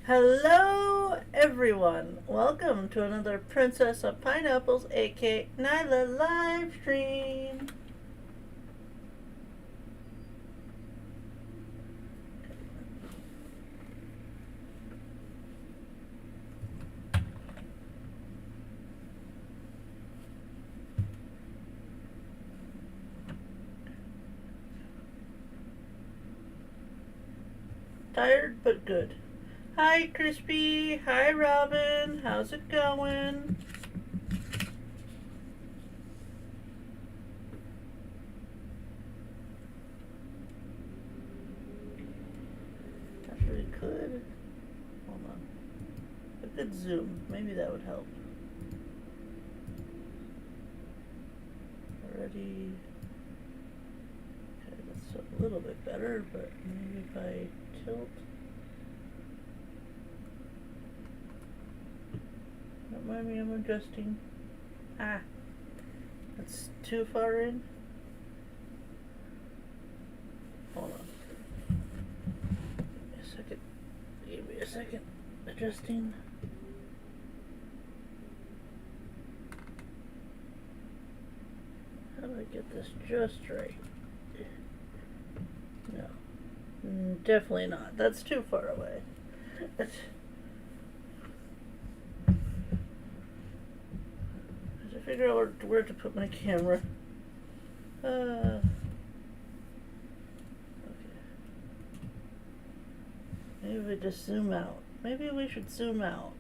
Hello, everyone. Welcome to another Princess of Pineapples, aka Nailah live stream. Tired but good. Hi, Crispy. Hi, Robin. How's it going? Actually, could. Hold on. I could zoom. Maybe that would help. Already. Okay, that's a little bit better, but maybe if I tilt. Don't mind me, I'm adjusting. That's too far in. Hold on. Give me a second. Adjusting. How do I get this just right? No. Definitely not. That's too far away. Figure out where to put my camera. Okay. Maybe we just zoom out. Maybe we should zoom out.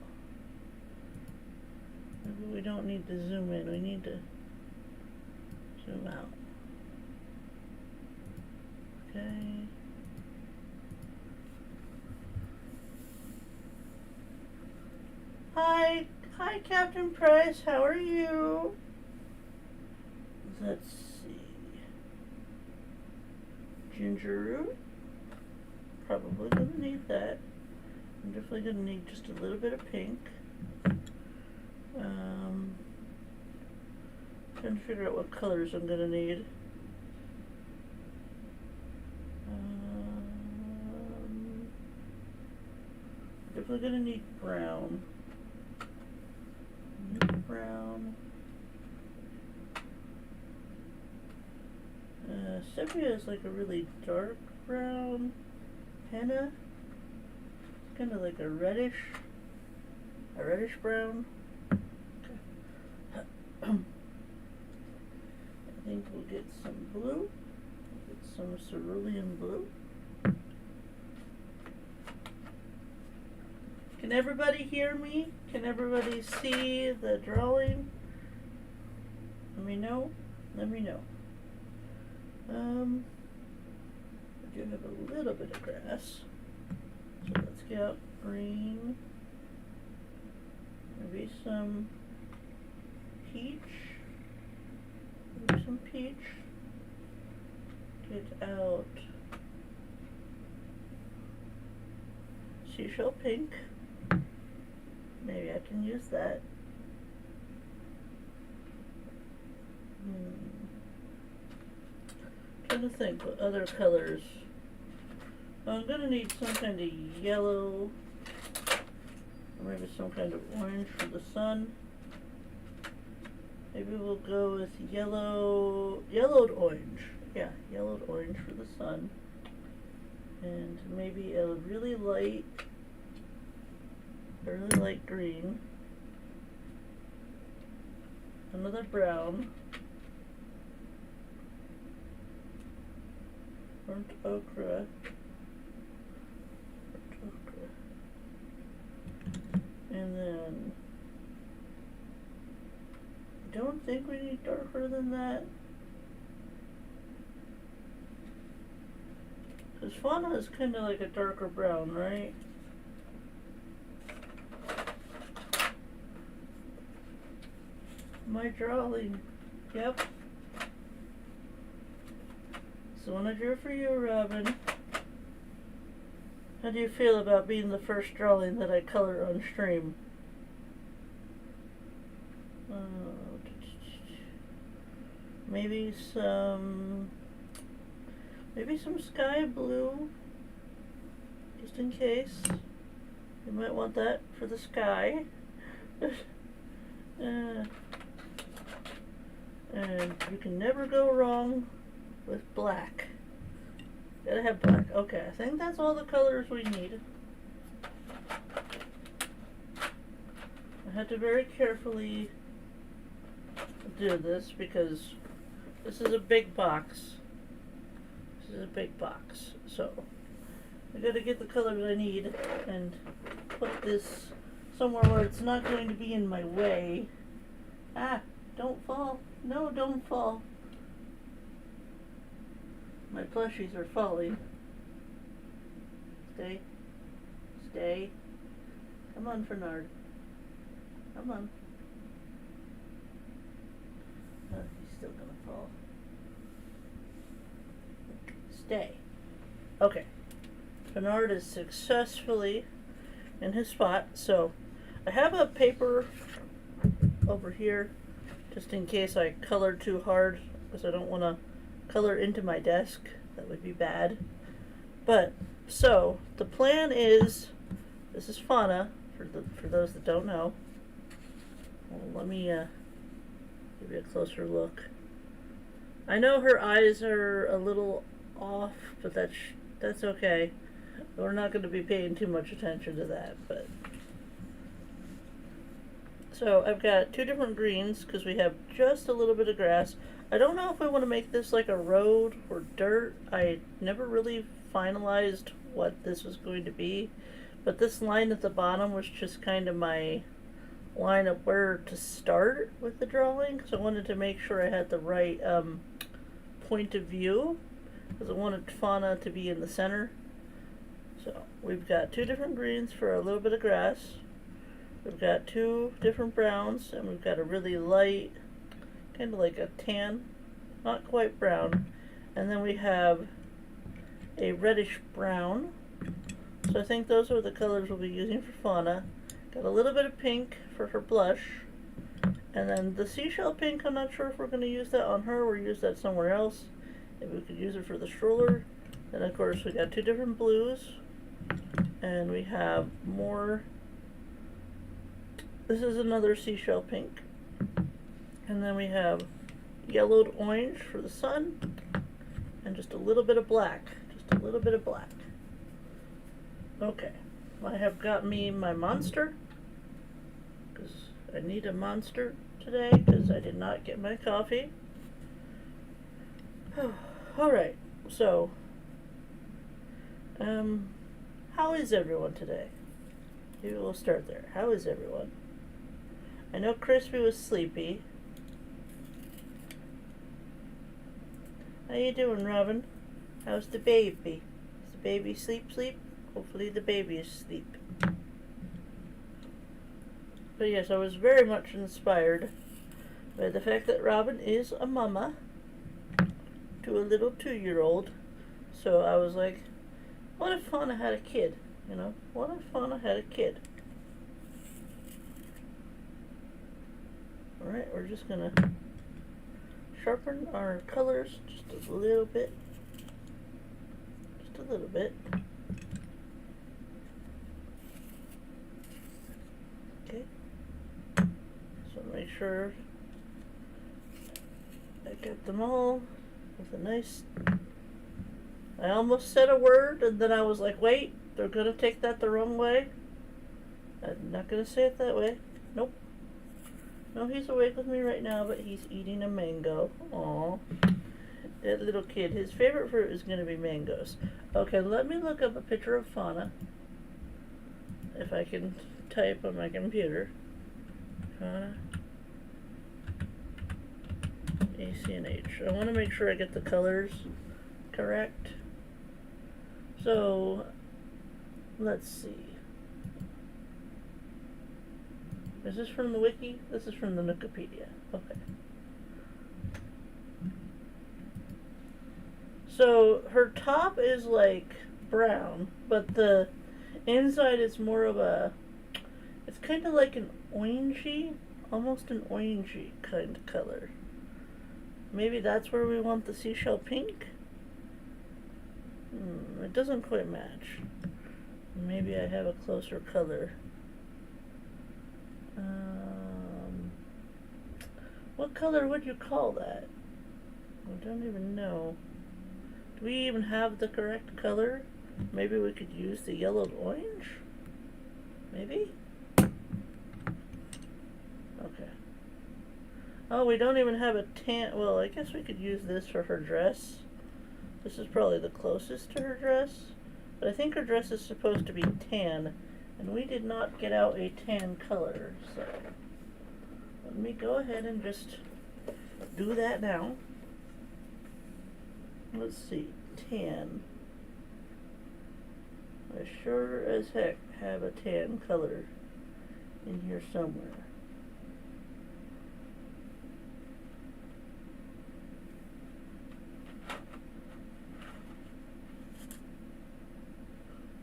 Maybe we don't need to zoom in. We need to zoom out. Okay. Hi, Captain Price. How are you? Let's see. Ginger root. Probably gonna need that. I'm definitely gonna need just a little bit of pink. Trying to figure out what colors I'm gonna need. Definitely gonna need brown. Brown. Sepia is like a really dark brown. Henna, it's kind of like a reddish brown. Okay. I think we'll get some blue. We'll get some cerulean blue. Can everybody hear me? Can everybody see the drawing? Let me know. Let me know. I do have a little bit of grass. So let's get out green. Maybe some peach. Maybe some peach. Get out seashell pink. Maybe I can use that. Trying to think what other colors. I'm gonna need some kind of yellow, or maybe some kind of orange for the sun. Maybe we'll go with yellowed orange. Yeah, yellowed orange for the sun. And maybe a really light green. Another brown. Burnt okra. And then I don't think we need darker than that. Because fauna is kind of like a darker brown, right? My drawing. Yep. It's the one I drew for you, Robin. How do you feel about being the first drawing that I color on stream? Maybe some sky blue, just in case. You might want that for the sky. And you can never go wrong with black. Gotta have black. Okay, I think that's all the colors we need. I had to very carefully do this because this is a big box. This is a big box. So I gotta get the colors I need and put this somewhere where it's not going to be in my way. Ah, don't fall. No, don't fall. My plushies are falling. Stay. Stay. Come on, Fernard. Come on. Oh, he's still gonna fall. Stay. Okay. Bernard is successfully in his spot, so I have a paper over here just in case I color too hard, because I don't want to color into my desk. That would be bad. But so the plan is, this is Fauna for those that don't know. Well, let me give you a closer look. I know her eyes are a little off, but that's okay. We're not going to be paying too much attention to that. But so I've got two different greens because we have just a little bit of grass. I don't know if I want to make this like a road or dirt. I never really finalized what this was going to be, but this line at the bottom was just kind of my line of where to start with the drawing, because I wanted to make sure I had the right point of view, because I wanted Fauna to be in the center. So we've got two different greens for a little bit of grass. We've got two different browns, and we've got a really light, kind of like a tan, not quite brown, and then we have a reddish brown. So I think those are the colors we'll be using for Fauna. Got a little bit of pink for her blush, and then the seashell pink, I'm not sure if we're going to use that on her or use that somewhere else. Maybe we could use it for the stroller. And of course we got two different blues, and we have more. This is another seashell pink, and then we have yellowed orange for the sun, and just a little bit of black, just a little bit of black. Okay, I have got me my monster, because I need a monster today, because I did not get my coffee. Alright, so, how is everyone today? Maybe we'll start there. How is everyone? I know Crispy was sleepy. How you doing, Robin? How's the baby? Is the baby sleep? Hopefully the baby is asleep. But yes, I was very much inspired by the fact that Robin is a mama to a little 2-year-old. So I was like, what if Fauna had a kid? You know, what if Fauna had a kid? Alright, we're just gonna sharpen our colors just a little bit. Just a little bit. Okay. So make sure I get them all with a nice. I almost said a word and then I was like, wait, they're gonna take that the wrong way. I'm not gonna say it that way. Nope. No, he's awake with me right now, but he's eating a mango. Aww. That little kid, his favorite fruit is going to be mangoes. Okay, let me look up a picture of Fauna. If I can type on my computer. Fauna. ACNH. I want to make sure I get the colors correct. So, let's see. Is this from the wiki? This is from the Wikipedia. Okay. So her top is like brown, but the inside is more of a, it's kind of like an orangey, almost an orangey kind of color. Maybe that's where we want the seashell pink? It doesn't quite match. Maybe I have a closer color. What color would you call that? I don't even know. Do we even have the correct color? Maybe we could use the yellowed orange? Maybe? Okay. Oh, we don't even have a tan. Well, I guess we could use this for her dress. This is probably the closest to her dress. But I think her dress is supposed to be tan. And we did not get out a tan color. So let me go ahead and just do that now. Let's see. Tan. I sure as heck have a tan color in here somewhere.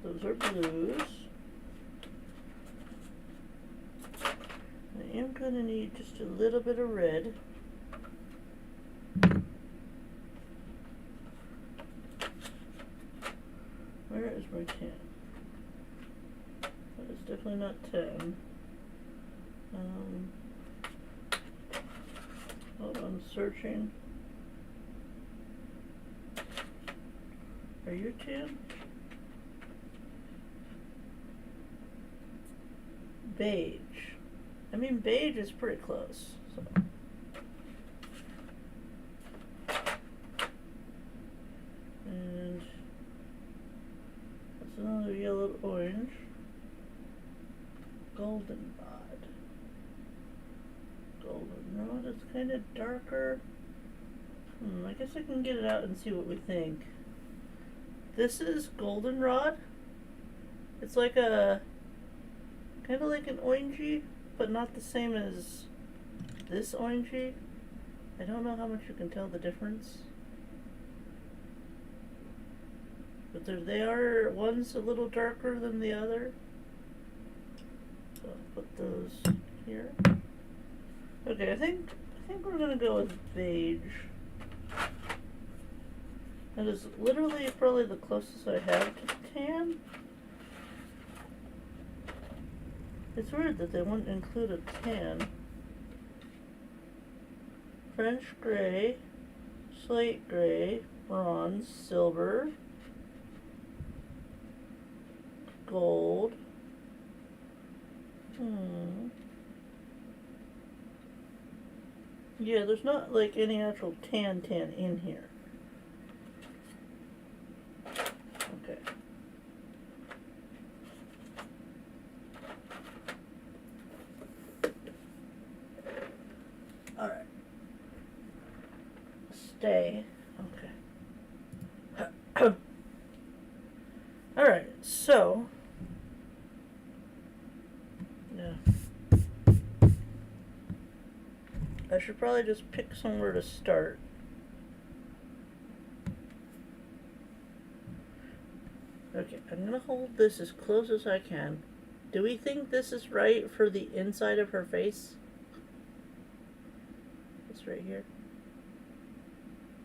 Those are blues. I am going to need just a little bit of red. Where is my tan? That is definitely not tan. Hold on, searching. Are you tan? Beige. I mean, beige is pretty close. So. And that's another yellow orange. Goldenrod. Goldenrod is kind of darker. I guess I can get it out and see what we think. This is goldenrod. It's like a kind of like an orangey, but not the same as this orangey. I don't know how much you can tell the difference. But they are, one's a little darker than the other. So I'll put those here. Okay, I think we're gonna go with beige. That is literally probably the closest I have to tan. It's weird that they wouldn't include a tan. French gray, slate gray, bronze, silver, gold. Yeah, there's not like any actual tan in here. Okay. Alright. Stay. Okay. Alright, so. Yeah. I should probably just pick somewhere to start. Okay, I'm gonna hold this as close as I can. Do we think this is right for the inside of her face? This right here.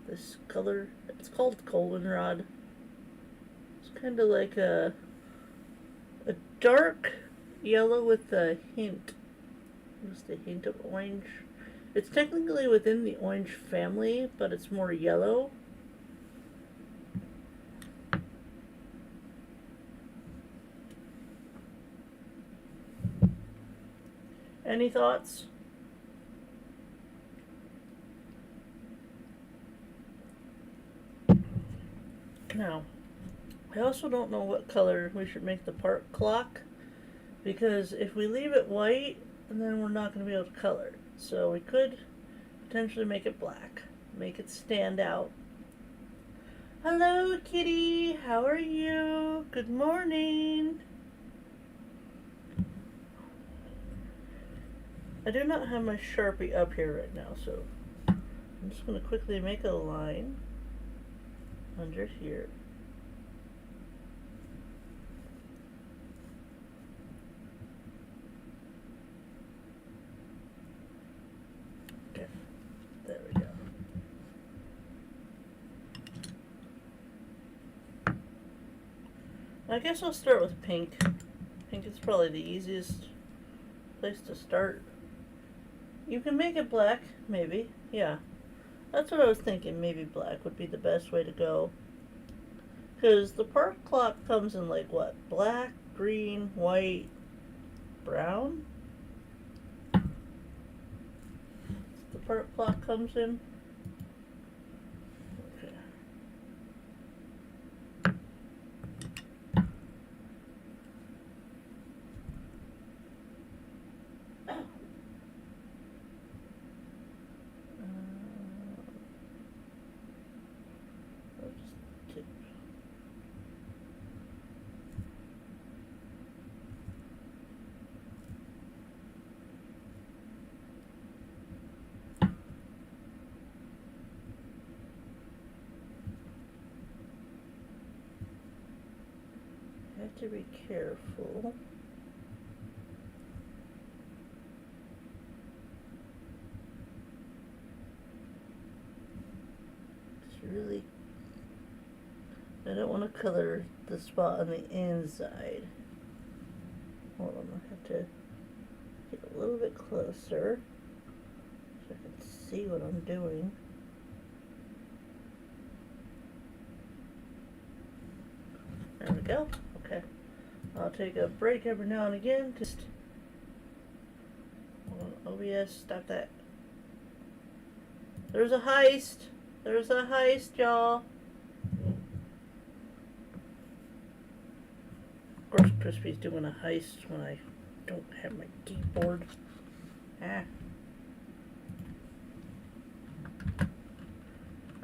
This color, it's called goldenrod. It's kind of like a dark yellow with a hint, just a hint of orange. It's technically within the orange family, but it's more yellow. Any thoughts? Now, I also don't know what color we should make the park clock, because if we leave it white, then we're not going to be able to color it. So we could potentially make it black, make it stand out. Hello, kitty. How are you? Good morning. I do not have my Sharpie up here right now, so I'm just going to quickly make a line under here. Okay, there we go. I guess I'll start with pink. Pink is probably the easiest place to start. You can make it black, maybe. Yeah. That's what I was thinking. Maybe black would be the best way to go. Because the park clock comes in like what? Black, green, white, brown? The park clock comes in. Okay. I'll just tip. Have to be careful. It's really, I don't want to color the spot on the inside. Hold on, I have to get a little bit closer so I can see what I'm doing. There we go. Okay. I'll take a break every now and again. Just hold on, OBS, stop that. There's a heist. There's a heist, y'all. Of course, Crispy's doing a heist when I don't have my keyboard. Ah.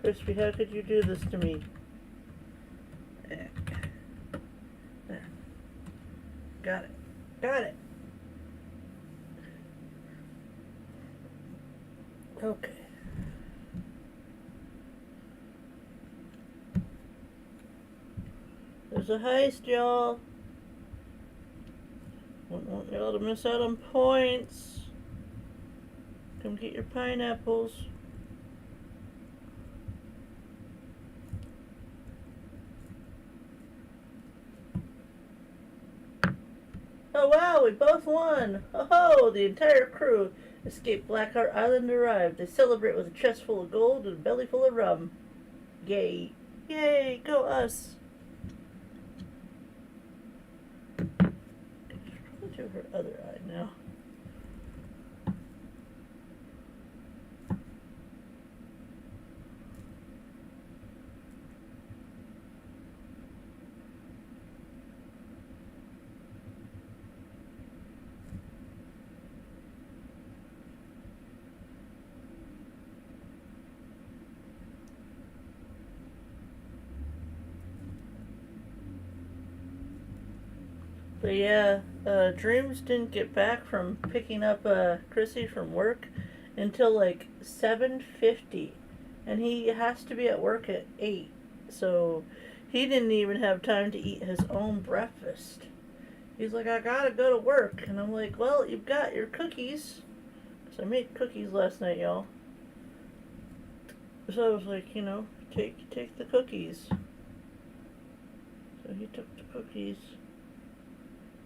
Crispy, how could you do this to me? There. Got it. Got it. Okay. There's a heist, y'all. Wouldn't want y'all to miss out on points. Come get your pineapples. Oh wow, we both won! Oh, the entire crew escaped Blackheart Island arrived. They celebrate with a chest full of gold and a belly full of rum. Yay. Yay, go us! Probably do her other eye now. But yeah, Dreams didn't get back from picking up Chrissy from work until like 7:50, and he has to be at work at 8, so he didn't even have time to eat his own breakfast. He's like, I gotta go to work, and I'm like, well, you've got your cookies, so I made cookies last night, y'all. So I was like, you know, take the cookies. So he took the cookies.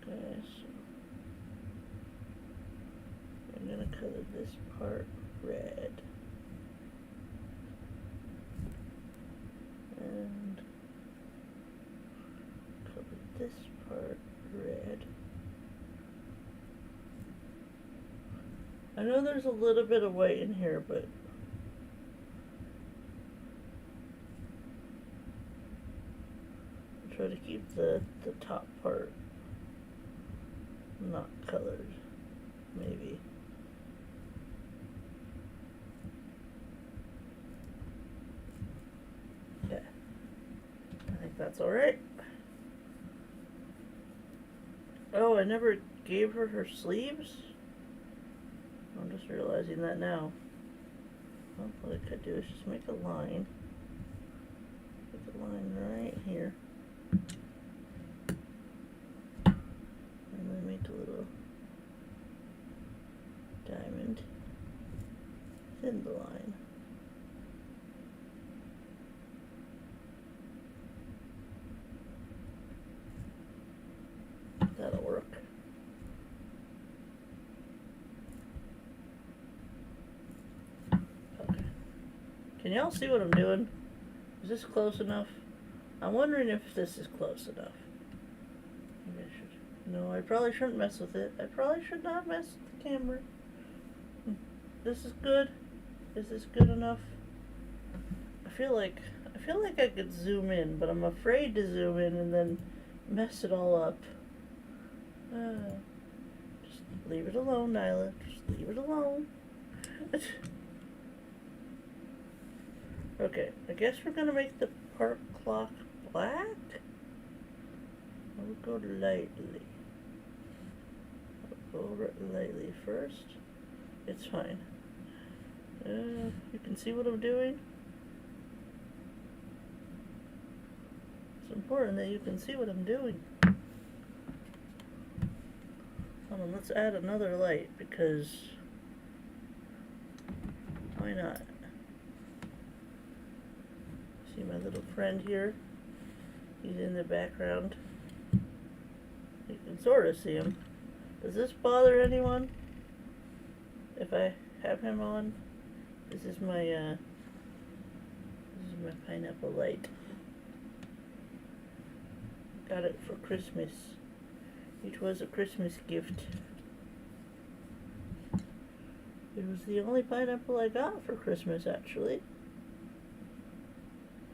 Okay, so I'm gonna color this part red and cover this part red. I know there's a little bit of white in here, but I'll try to keep the top part not colored, maybe. Yeah, I think that's alright. Oh, I never gave her her sleeves? I'm just realizing that now. Well, what I could do is just make a line. Make a line right here. And then make a little diamond in the line. y'all see what I'm doing? Is this close enough? I'm wondering if this is close enough. Maybe I should. No, I probably shouldn't mess with it. I probably should not mess with the camera. This is good. Is this good enough? I feel like I could zoom in, but I'm afraid to zoom in and then mess it all up. Just leave it alone, Nailah. Just leave it alone. Okay, I guess we're gonna make the park clock black. We'll go lightly. I'll go over it lightly first. It's fine. You can see what I'm doing. It's important that you can see what I'm doing. Hold on, let's add another light because why not? See my little friend here? He's in the background. You can sort of see him. Does this bother anyone? If I have him on? This is my pineapple light. Got it for Christmas. It was a Christmas gift. It was the only pineapple I got for Christmas, actually.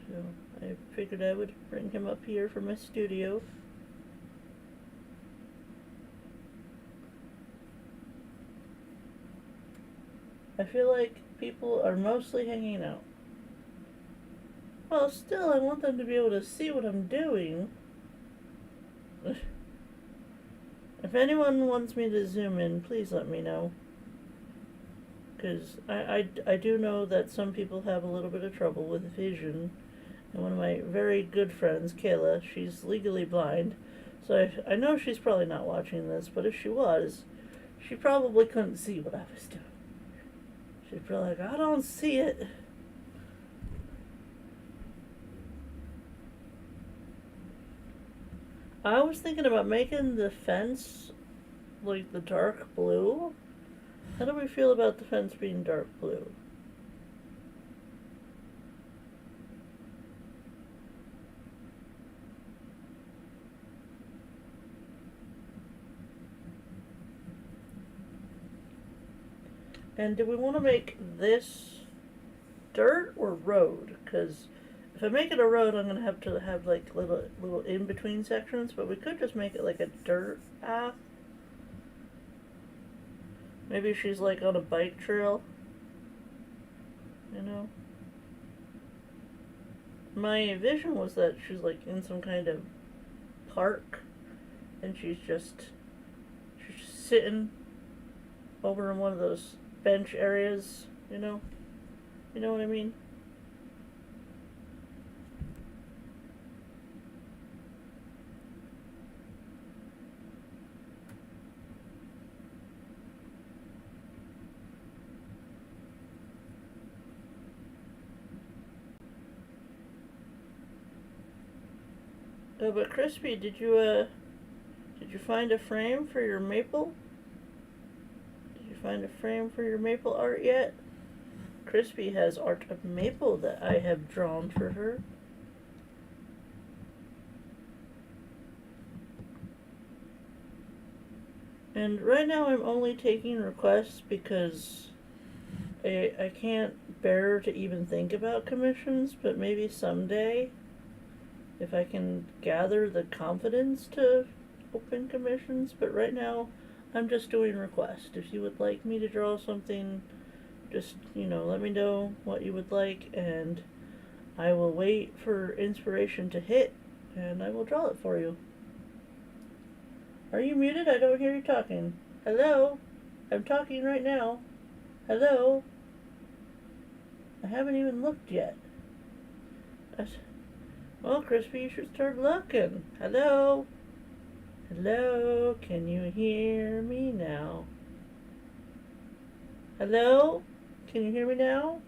So I figured I would bring him up here for my studio. I feel like people are mostly hanging out. Well, still, I want them to be able to see what I'm doing. If anyone wants me to zoom in, please let me know. Because I do know that some people have a little bit of trouble with vision. And one of my very good friends, Kayla, she's legally blind. So I know she's probably not watching this, but if she was, she probably couldn't see what I was doing. She'd be like, I don't see it. I was thinking about making the fence like the dark blue. How do we feel about the fence being dark blue? And do we want to make this dirt or road? Because if I make it a road, I'm going to have like little in-between sections, but we could just make it like a dirt path. Maybe she's like on a bike trail, you know? My vision was that she's like in some kind of park, and she's just sitting over in one of those bench areas, you know? You know what I mean? Oh, but Crispy, did you find a frame for your maple? Did you find a frame for your maple art yet? Crispy has art of maple that I have drawn for her. And right now I'm only taking requests because I can't bear to even think about commissions, but maybe someday, if I can gather the confidence to open commissions. But right now, I'm just doing requests. If you would like me to draw something, just, let me know what you would like, and I will wait for inspiration to hit, and I will draw it for you. Are you muted? I don't hear you talking. Hello? I'm talking right now. Hello? I haven't even looked yet. Well, Crispy, you should start looking. Hello? Hello? Can you hear me now? Hello? Can you hear me now?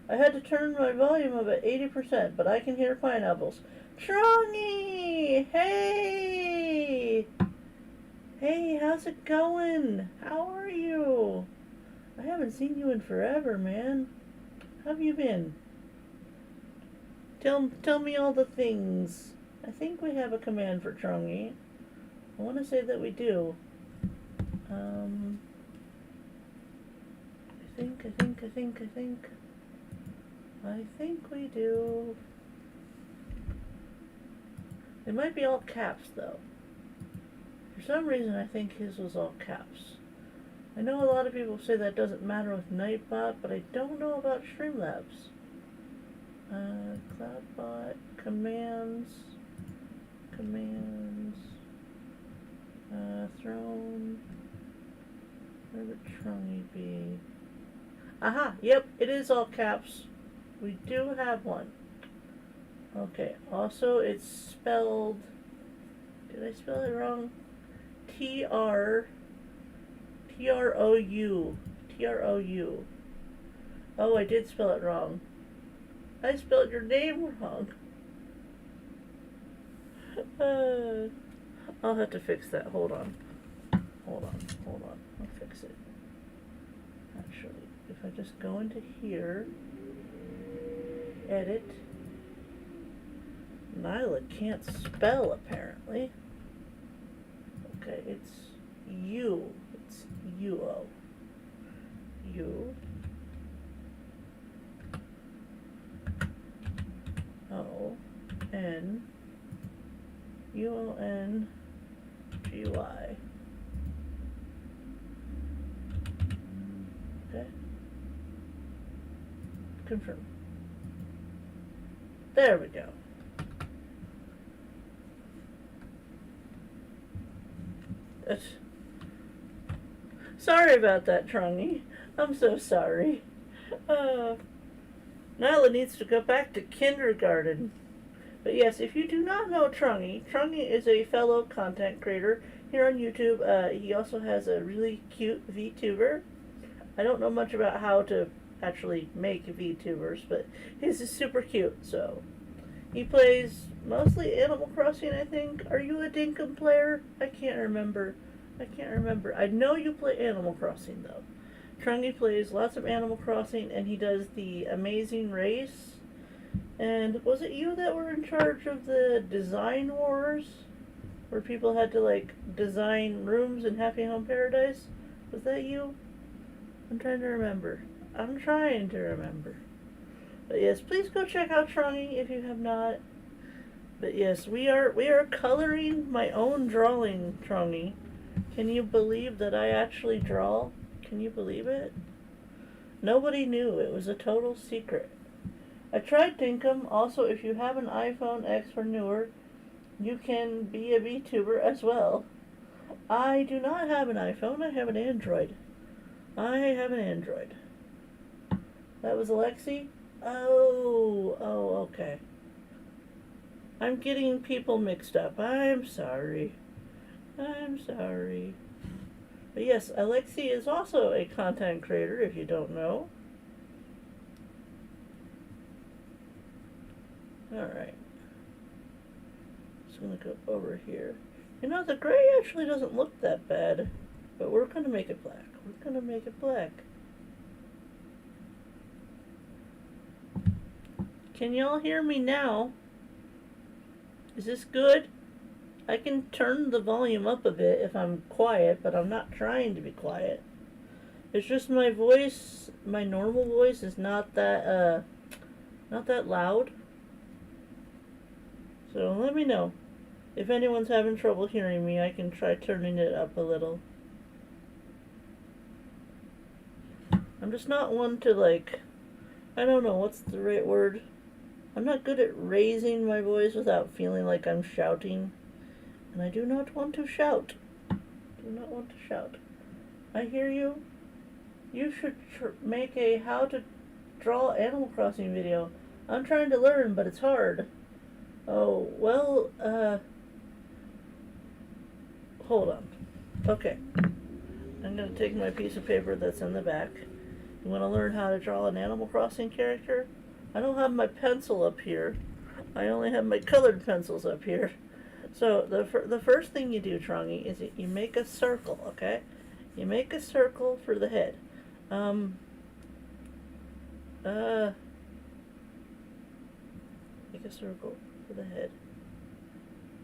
I had to turn my volume up at 80%, but I can hear pineapples. Trongy! Hey! Hey, how's it going? How are you? I haven't seen you in forever, man. How have you been? Tell me all the things. I think we have a command for Chongi. I want to say that we do. I think we do. It might be all caps though. For some reason I think his was all caps. I know a lot of people say that doesn't matter with Nightbot, but I don't know about Streamlabs. Cloudbot, commands, throne, where would Chongi be? Aha, yep, it is all caps. We do have one. Okay, also it's spelled, did I spell it wrong? T-R-O-U. Oh, I did spell it wrong. I spelled your name wrong. I'll have to fix that. Hold on. I'll fix it. Actually, if I just go into here, edit. Nailah can't spell apparently. Okay, it's U. It's U-O. U. O-N. U-O-N-G-Y. Okay. Confirm. There we go. Sorry about that, Chongi. I'm so sorry. Nailah needs to go back to kindergarten. But yes, if you do not know Chongi is a fellow content creator here on YouTube. He also has a really cute VTuber. I don't know much about how to actually make VTubers, but his is super cute, so. He plays mostly Animal Crossing, I think. Are you a Dinkum player? I can't remember. I know you play Animal Crossing, though. Chongi plays lots of Animal Crossing, and he does the Amazing Race. And was it you that were in charge of the Design Wars? Where people had to, like, design rooms in Happy Home Paradise? Was that you? I'm trying to remember. But yes, please go check out Chongi if you have not. But yes, we are coloring my own drawing, Chongi. Can you believe that I actually draw? Can you believe it? Nobody knew. It was a total secret. I tried Dinkum. Also, if you have an iPhone X or newer, you can be a VTuber as well. I do not have an iPhone. I have an Android. That was Alexi? Oh, okay. I'm getting people mixed up. I'm sorry. But yes, Alexi is also a content creator, if you don't know. Alright. Just gonna go over here. You know, the gray actually doesn't look that bad, but we're gonna make it black. Can y'all hear me now? Is this good? I can turn the volume up a bit if I'm quiet, but I'm not trying to be quiet. It's just my voice, my normal voice is not that loud. So let me know. If anyone's having trouble hearing me, I can try turning it up a little. I'm just not one to, like, I don't know, what's the right word? I'm not good at raising my voice without feeling like I'm shouting. And I do not want to shout. I hear you. You should make a how to draw Animal Crossing video. I'm trying to learn, but it's hard. Oh, well, hold on. Okay. I'm going to take my piece of paper that's in the back. You want to learn how to draw an Animal Crossing character? I don't have my pencil up here. I only have my colored pencils up here. So the first thing you do, Chongi, is you make a circle, okay? You make a circle for the head. Make a a circle for the head.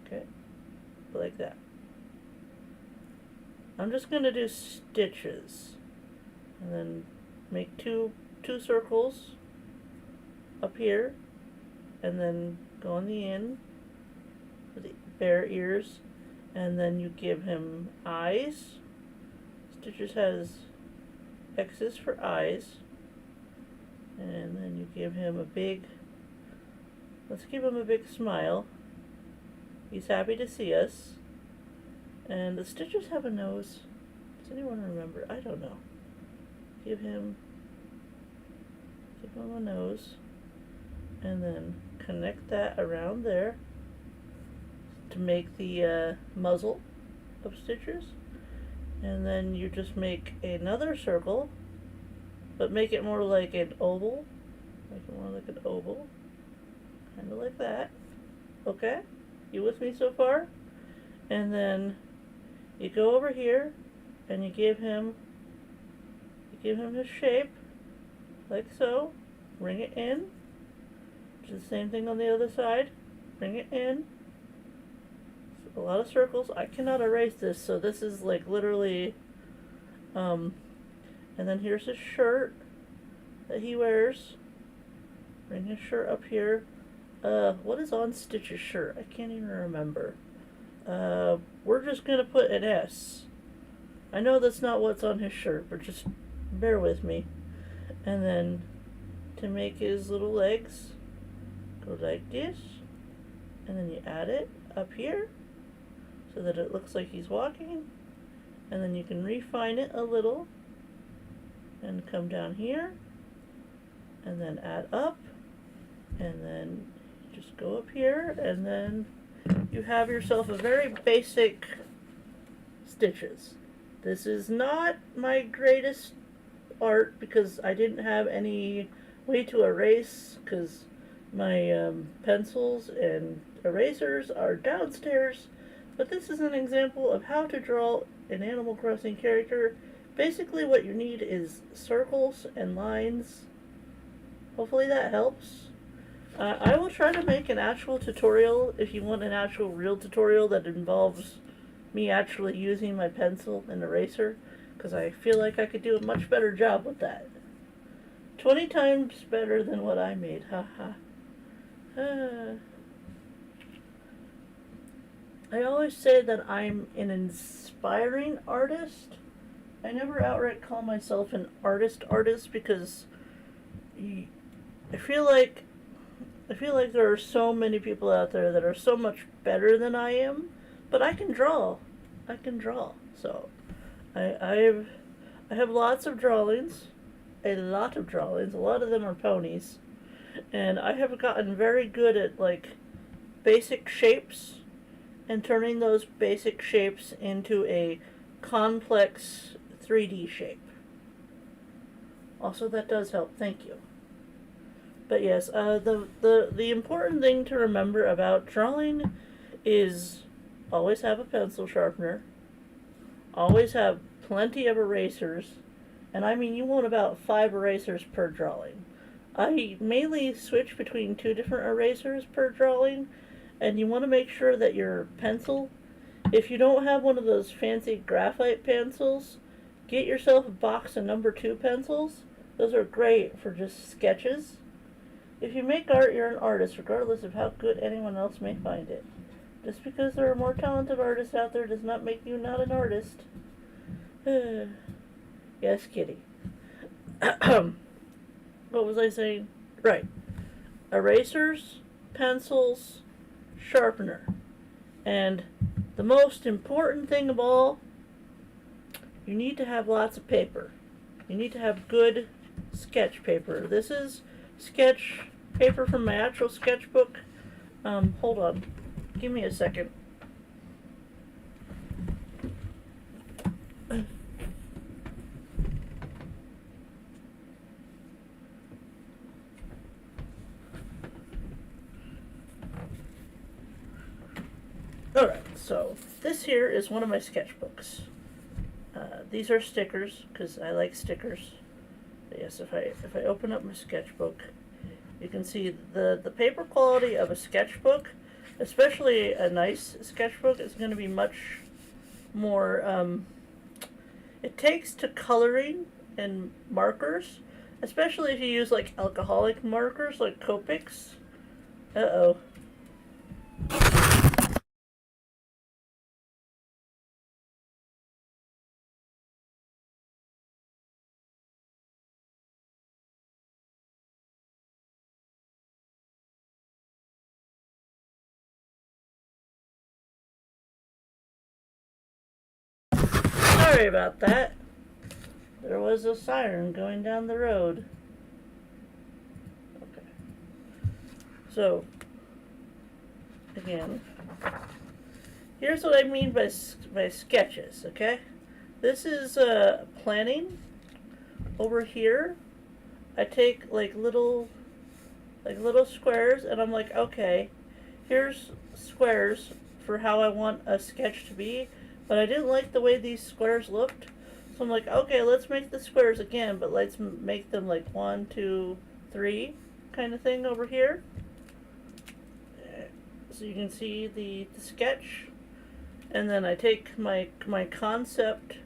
Okay, like that. I'm just going to do stitches, and then make two circles up here, and then go on the end with the bear ears, and then you give him eyes. Stitches has X's for eyes, and then you give him a big, let's give him a big smile. He's happy to see us. And the Stitches have a nose. Does anyone remember? I don't know. Give him a nose, and then connect that around there to make the muzzle of Stitches. And then you just make another circle, but make it more like an oval. Make it more like an oval. Kind of like that. Okay? You with me so far? And then you go over here and you give him his shape, like so. Bring it in. Do the same thing on the other side. Bring it in. A lot of circles. I cannot erase this, so this is like literally, and then here's his shirt that he wears. Bring his shirt up here. What is on Stitch's shirt? I can't even remember. We're just gonna put an S. I know that's not what's on his shirt, but just bear with me. And then to make his little legs, go like this, and then you add it up here so that it looks like he's walking, and then you can refine it a little and come down here and then add up, and then just go up here, and then you have yourself a very basic Stitches. This is not my greatest art because I didn't have any way to erase, because my pencils and erasers are downstairs, but this is an example of how to draw an Animal Crossing character. Basically what you need is circles and lines. Hopefully that helps. I will try to make an actual tutorial if you want an actual real tutorial that involves me actually using my pencil and eraser, because I feel like I could do a much better job with that. 20 times better than what I made, haha. I always say that I'm an inspiring artist. I never outright call myself an artist because I feel like there are so many people out there that are so much better than I am, but I can draw. So I have lots of drawings, a lot of them are ponies, and I have gotten very good at like basic shapes and turning those basic shapes into a complex 3D shape. Also, that does help, thank you. But yes, the important thing to remember about drawing is always have a pencil sharpener, always have plenty of erasers, and I mean you want about 5 erasers per drawing. I mainly switch between 2 different erasers per drawing, and you want to make sure that your pencil, if you don't have one of those fancy graphite pencils, get yourself a box of number 2 pencils. Those are great for just sketches. If you make art, you're an artist, regardless of how good anyone else may find it. Just because there are more talented artists out there does not make you not an artist. Yes, kitty. What was I saying? Right. Erasers, pencils, sharpener. And the most important thing of all, you need to have lots of paper. You need to have good sketch paper. This is sketch paper from my actual sketchbook. Hold on. Give me a second. Alright, so this here is one of my sketchbooks. These are stickers, because I like stickers. But yes, if I open up my sketchbook, You can see the paper quality of a sketchbook, especially a nice sketchbook, is going to be much more, it takes to coloring and markers, especially if you use like alcoholic markers like Copics. Uh-oh. Sorry about that. There was a siren going down the road. Okay. So, again, here's what I mean by sketches, okay? This is planning. Over here, I take like little squares, and I'm like, okay, here's squares for how I want a sketch to be, but I didn't like the way these squares looked, so I'm like, okay, let's make the squares again, but let's make them like 1, 2, 3 kind of thing over here. So you can see the sketch, and then I take my concept,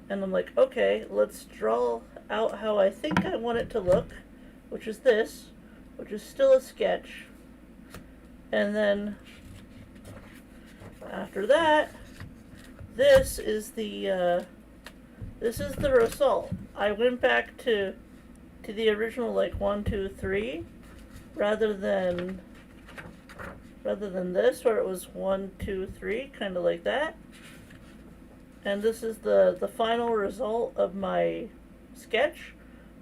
and I'm like, okay, let's draw out how I think I want it to look, which is this, which is still a sketch. And then after that, this is the result. I went back to the original like 1, 2, 3, rather than this where it was 1, 2, 3, kind of like that. And this is the final result of my sketch,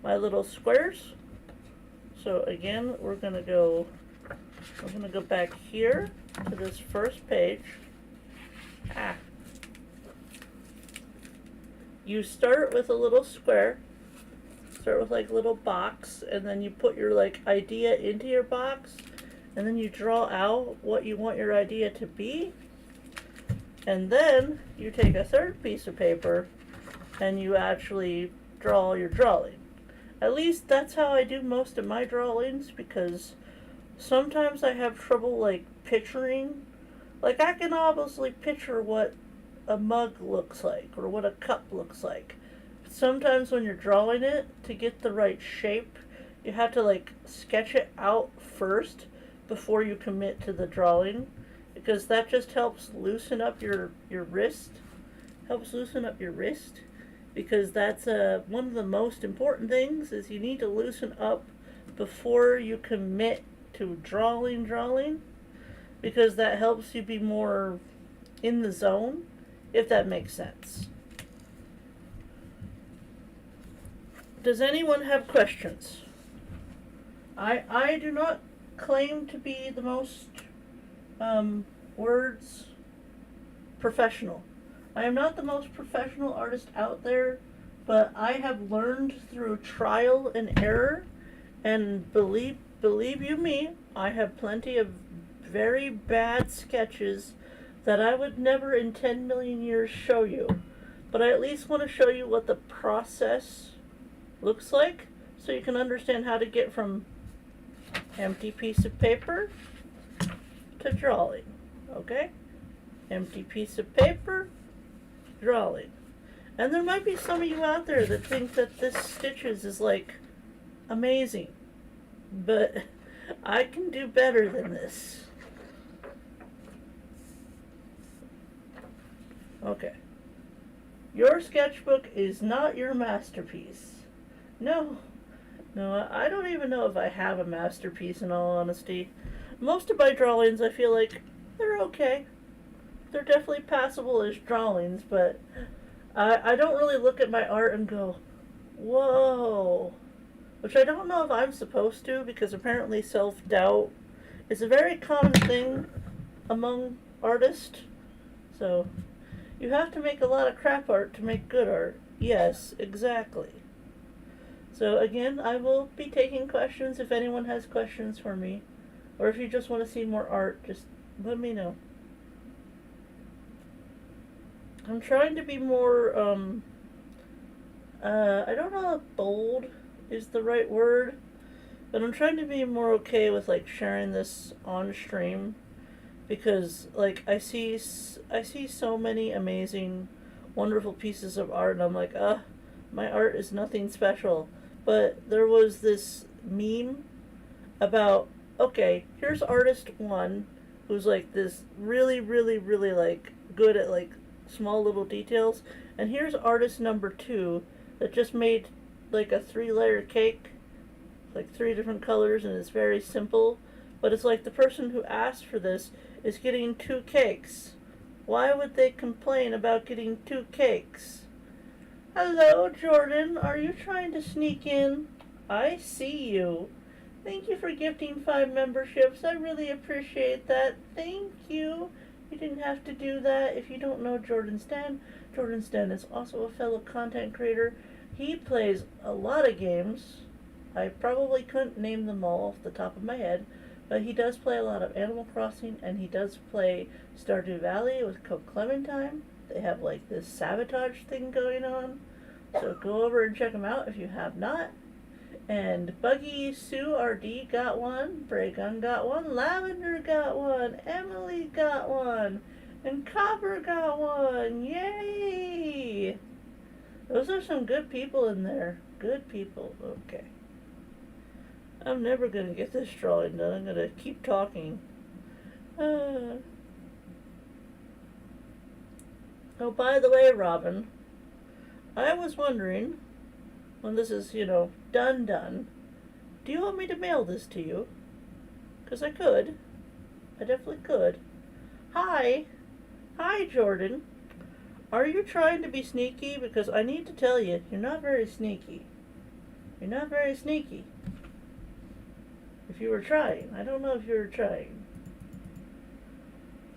my little squares. So again, we're gonna go back here to this first page. You start with a little square, start with like a little box, and then you put your like idea into your box, and then you draw out what you want your idea to be. And then you take a third piece of paper and you actually draw your drawing. At least that's how I do most of my drawings, because sometimes I have trouble like picturing. Like I can obviously picture what a mug looks like or what a cup looks like. But sometimes when you're drawing it, to get the right shape, you have to like sketch it out first before you commit to the drawing. Because that just helps loosen up your wrist. Helps loosen up your wrist. Because that's one of the most important things, is you need to loosen up before you commit to drawing. Because that helps you be more in the zone, if that makes sense. Does anyone have questions? I do not claim to be the most words professional. I am not the most professional artist out there, but I have learned through trial and error, and believe you me, I have plenty of very bad sketches that I would never in 10 million years show you. But I at least want to show you what the process looks like, so you can understand how to get from empty piece of paper to drawing. Okay? Empty piece of paper, drawing. And there might be some of you out there that think that this Stitches is like amazing, but I can do better than this. Okay. Your sketchbook is not your masterpiece. No, I don't even know if I have a masterpiece, in all honesty. Most of my drawings, I feel like they're okay. They're definitely passable as drawings, but I don't really look at my art and go, whoa. Which I don't know if I'm supposed to, because apparently self-doubt is a very common thing among artists. So, you have to make a lot of crap art to make good art. Yes, exactly. So again, I will be taking questions if anyone has questions for me. Or if you just want to see more art, just let me know. I'm trying to be more, I don't know if bold is the right word, But I'm trying to be more okay with like sharing this on stream because like I see so many amazing, wonderful pieces of art, and I'm like, my art is nothing special. But there was this meme about, okay, here's artist one who's like this really, really, really like good at like small little details, and here's artist number two that just made like a 3-layer cake, like 3 different colors, and it's very simple. But it's like the person who asked for this is getting 2 cakes. Why would they complain about getting 2 cakes? Hello, Jordan. Are you trying to sneak in? I see you. Thank you for gifting 5 memberships. I really appreciate that. Thank you. You didn't have to do that. If you don't know Jordan Stan is also a fellow content creator. He plays a lot of games. I probably couldn't name them all off the top of my head, but he does play a lot of Animal Crossing, and he does play Stardew Valley with Coke Clementine. They have like this sabotage thing going on. So go over and check them out if you have not. And Buggy Sue RD got one, Braygun got one, Lavender got one, Emily got one, and Copper got one. Yay! Those are some good people in there. Good people. Okay. I'm never going to get this drawing done. I'm going to keep talking. Oh, by the way, Robin, I was wondering, when this is, done, do you want me to mail this to you? Because I could. I definitely could. Hi. Hi, Jordan. Are you trying to be sneaky? Because I need to tell you, you're not very sneaky. You're not very sneaky. If you were trying. I don't know if you were trying.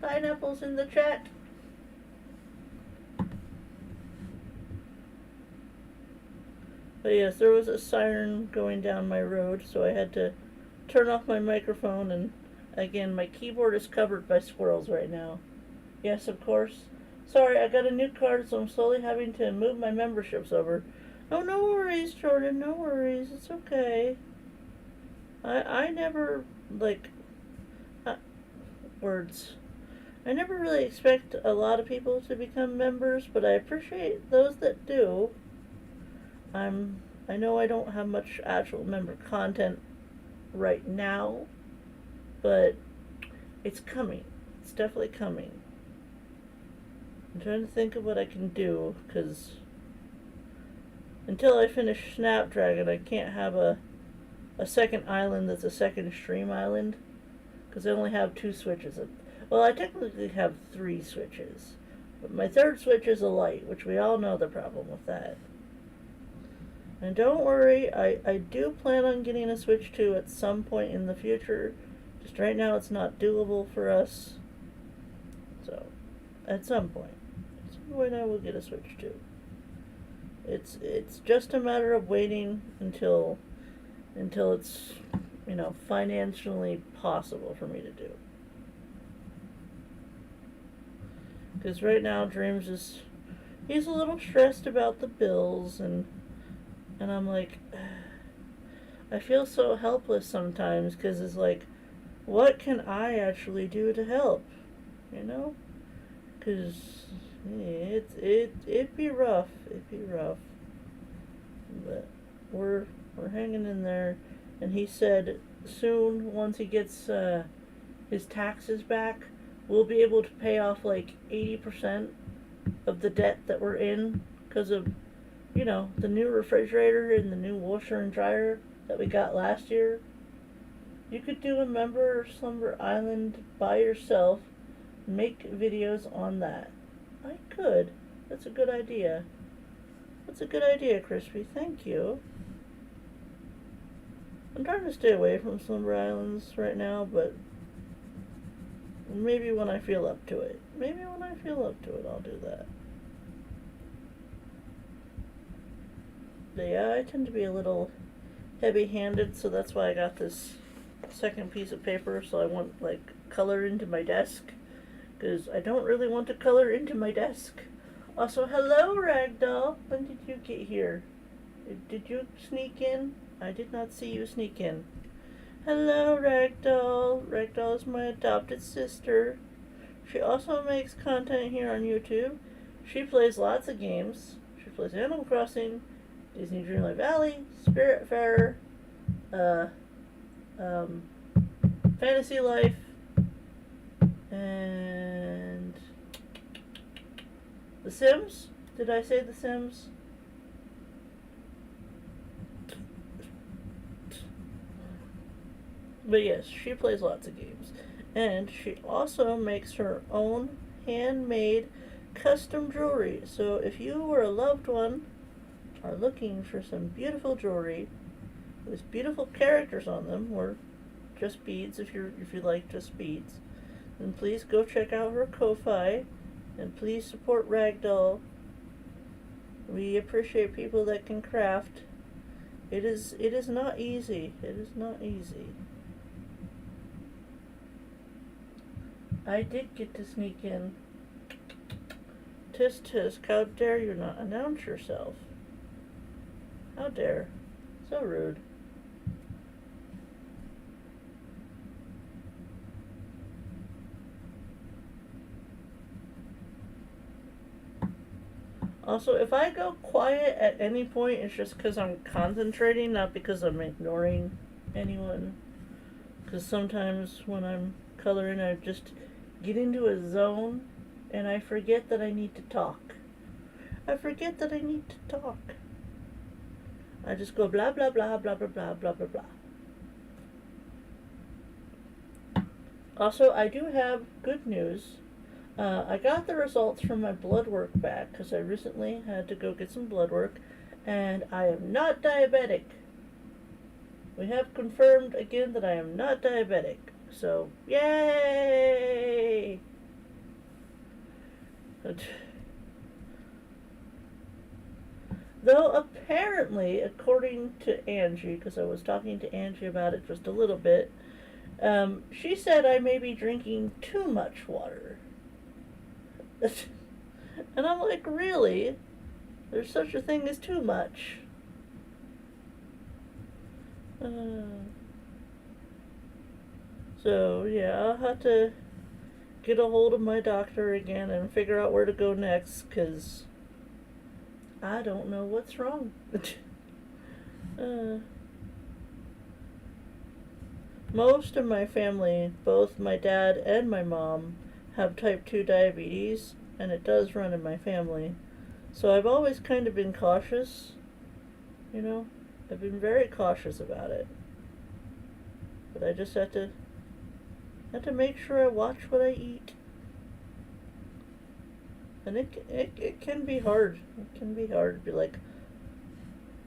Pineapples in the chat. But yes, there was a siren going down my road, so I had to turn off my microphone, and again, my keyboard is covered by squirrels right now. Yes, of course. Sorry, I got a new card, so I'm slowly having to move my memberships over. Oh, no worries, Jordan, no worries. It's okay. I never, words. I never really expect a lot of people to become members, but I appreciate those that do. I know I don't have much actual member content right now, but it's coming. It's definitely coming. I'm trying to think of what I can do, because until I finish Snapdragon, I can't have a second island that's a second stream island, because I only have 2 switches. Well, I technically have 3 switches, but my 3rd switch is a light, which we all know the problem with that. And don't worry, I do plan on getting a Switch 2 at some point in the future. Just right now it's not doable for us. So, at some point I will get a Switch 2. It's just a matter of waiting until it's, financially possible for me to do. Because right now Dreams he's a little stressed about the bills, and I'm like, I feel so helpless sometimes, because it's like, what can I actually do to help? Because it'd be rough. But we're hanging in there, and he said soon, once he gets his taxes back, we'll be able to pay off like 80% of the debt that we're in because of the new refrigerator and the new washer and dryer that we got last year. You could do a member Slumber Island by yourself, make videos on that. I could. That's a good idea. That's a good idea, Crispy. Thank you. I'm trying to stay away from Slumber Islands right now, but maybe when I feel up to it. I'll do that. But yeah, I tend to be a little heavy-handed, so that's why I got this second piece of paper, so I want, color into my desk, because I don't really want to color into my desk. Also, hello, Ragdoll. When did you get here? Did you sneak in? I did not see you sneak in. Hello, Ragdoll. Ragdoll is my adopted sister. She also makes content here on YouTube. She plays lots of games. She plays Animal Crossing, Disney Dreamlight Valley, Spiritfarer, uh, um, Fantasy Life, and The Sims. Did I say The Sims? But yes, she plays lots of games. And she also makes her own handmade custom jewelry. So if you or a loved one are looking for some beautiful jewelry with beautiful characters on them, or just beads if you like just beads, then please go check out her Ko-Fi, and please support Ragdoll. We appreciate people that can craft. It is not easy. It is not easy. I did get to sneak in. Tisk tisk, how dare you not announce yourself? How dare. So rude. Also, if I go quiet at any point, it's just because I'm concentrating, not because I'm ignoring anyone. Because sometimes when I'm coloring, I just get into a zone and I forget that I need to talk. I forget that I need to talk. I just go blah blah blah blah blah blah blah blah blah. Also, I do have good news. I got the results from my blood work back because I recently had to go get some blood work, and I am not diabetic. We have confirmed again that I am not diabetic. So, yay! Though apparently, according to Angie, because I was talking to Angie about it just a little bit, she said I may be drinking too much water. And I'm like, really? There's such a thing as too much. So, yeah, I'll have to get a hold of my doctor again and figure out where to go next, because I don't know what's wrong. Most of my family, both my dad and my mom, have type 2 diabetes, and it does run in my family. So I've always kind of been cautious, you know? I've been very cautious about it. But I just have to make sure I watch what I eat. And it can be hard. It can be hard to be like,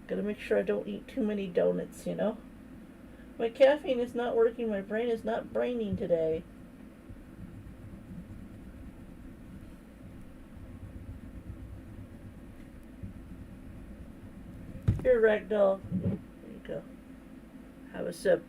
gotta make sure I don't eat too many donuts, you know? My caffeine is not working, my brain is not braining today. Here, Ragdoll. There you go. Have a sip.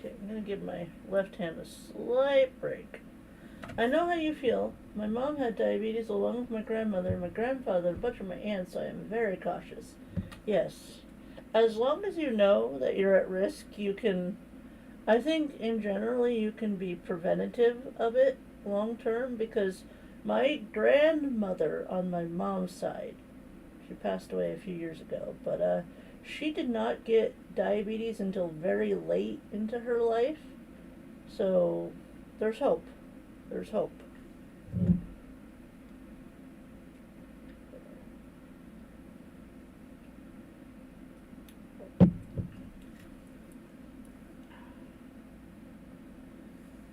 I'm going to give my left hand a slight break. I know how you feel. My mom had diabetes along with my grandmother and my grandfather and a bunch of my aunts, so I am very cautious. Yes. As long as you know that you're at risk, you can, I think in generally you can be preventative of it long term, because my grandmother on my mom's side, she passed away a few years ago, but she did not get diabetes until very late into her life. So there's hope. There's hope.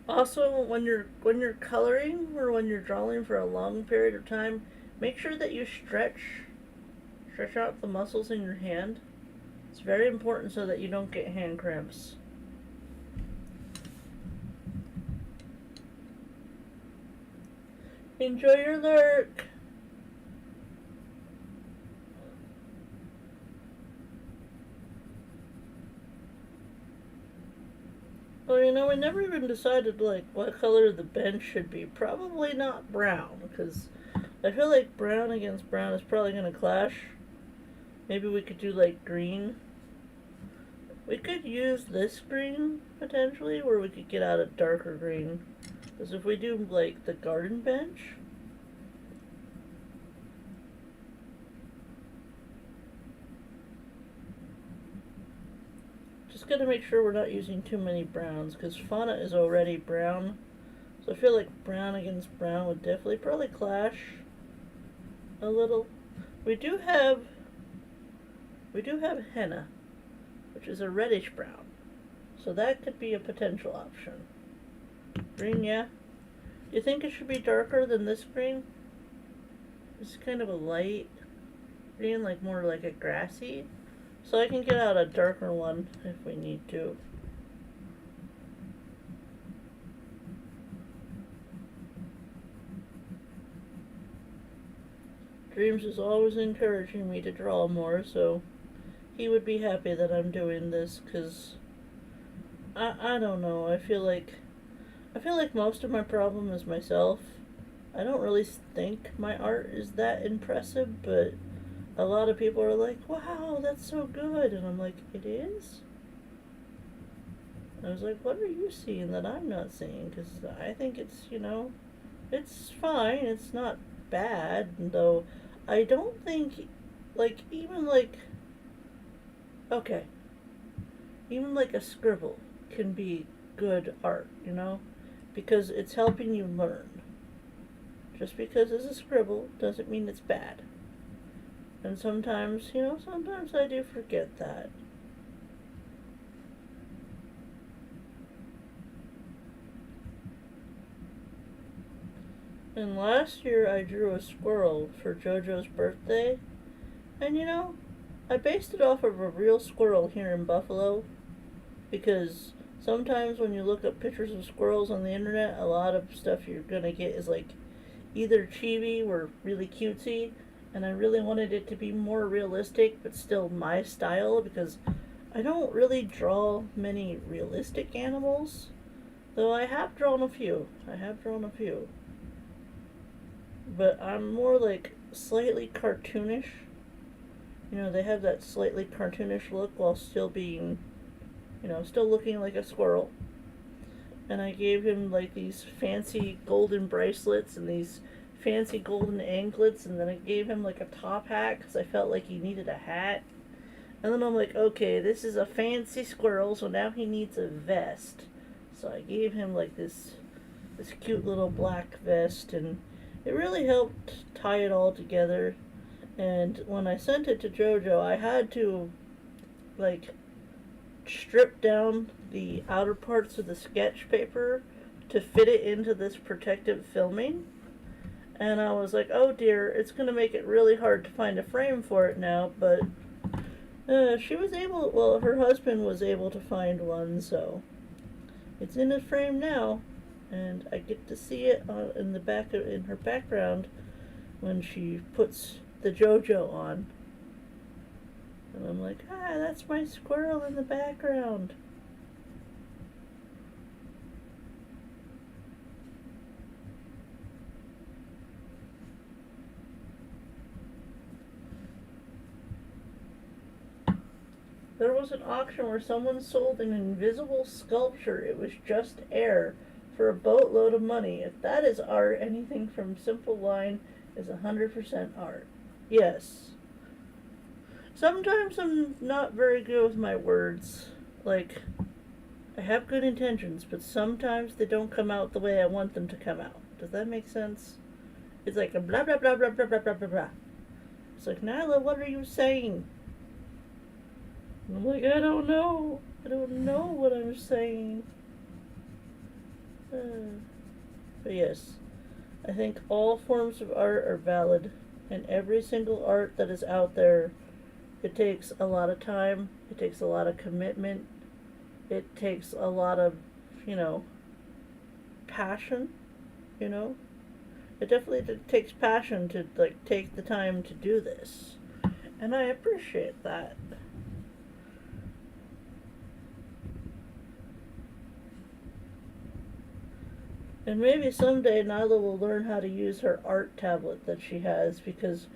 Also, when you're coloring or when you're drawing for a long period of time, make sure that you stretch out the muscles in your hand. It's very important so that you don't get hand cramps. Enjoy your lurk. Well, we never even decided, like, what color the bench should be. Probably not brown, because I feel like brown against brown is probably going to clash. Maybe we could do, like, green. We could use this green, potentially, where we could get out a darker green. Because if we do, like, the garden bench, just gotta make sure we're not using too many browns, because fauna is already brown. So I feel like brown against brown would definitely probably clash a little. We do have henna, which is a reddish brown. So that could be a potential option. Green, yeah. Do you think it should be darker than this green? It's kind of a light green, like more like a grassy. So I can get out a darker one if we need to. Dreams is always encouraging me to draw more, so he would be happy that I'm doing this, because I don't know, I feel like most of my problem is myself. I don't really think my art is that impressive, but a lot of people are like, wow, that's so good, and I'm like, it is? I was like, what are you seeing that I'm not seeing? Because I think it's, it's fine, it's not bad, though I don't think, like, even like a scribble can be good art, because it's helping you learn. Just because it's a scribble doesn't mean it's bad. And sometimes, sometimes I do forget that. And last year I drew a squirrel for JoJo's birthday, and I based it off of a real squirrel here in Buffalo, because sometimes when you look up pictures of squirrels on the internet, a lot of stuff you're gonna get is like either chibi or really cutesy, and I really wanted it to be more realistic but still my style, because I don't really draw many realistic animals, though I have drawn a few. But I'm more like slightly cartoonish. They have that slightly cartoonish look while still being, still looking like a squirrel. And I gave him like these fancy golden bracelets and these fancy golden anklets, and then I gave him like a top hat because I felt like he needed a hat. And then I'm like, okay, this is a fancy squirrel, so now he needs a vest. So I gave him like this cute little black vest, and it really helped tie it all together. And when I sent it to JoJo, I had to like strip down the outer parts of the sketch paper to fit it into this protective filming. And I was like, oh dear, it's going to make it really hard to find a frame for it now, but her husband was able to find one, so it's in a frame now, and I get to see it in her background when she puts the JoJo on. And I'm like, that's my squirrel in the background. There was an auction where someone sold an invisible sculpture. It was just air for a boatload of money. If that is art, anything from simple line is 100% art. Yes. Sometimes I'm not very good with my words. Like, I have good intentions, but sometimes they don't come out the way I want them to come out. Does that make sense? It's like a blah blah blah blah blah blah blah blah blah. It's like, Nailah, what are you saying? And I'm like, I don't know. I don't know what I'm saying. But yes, I think all forms of art are valid, and every single art that is out there, it takes a lot of time, it takes a lot of commitment, it takes a lot of, passion, it definitely takes passion to like take the time to do this, and I appreciate that. And maybe someday Nailah will learn how to use her art tablet that she has, because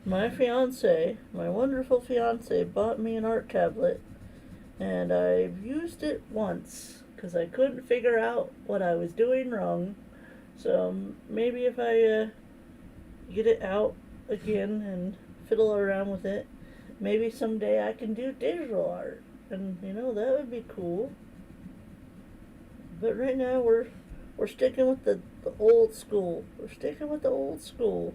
my fiance, my wonderful fiance, bought me an art tablet, and I've used it once because I couldn't figure out what I was doing wrong. So maybe if I get it out again and fiddle around with it, maybe someday I can do digital art, and that would be cool. But right now we're sticking with the old school. We're sticking with the old school.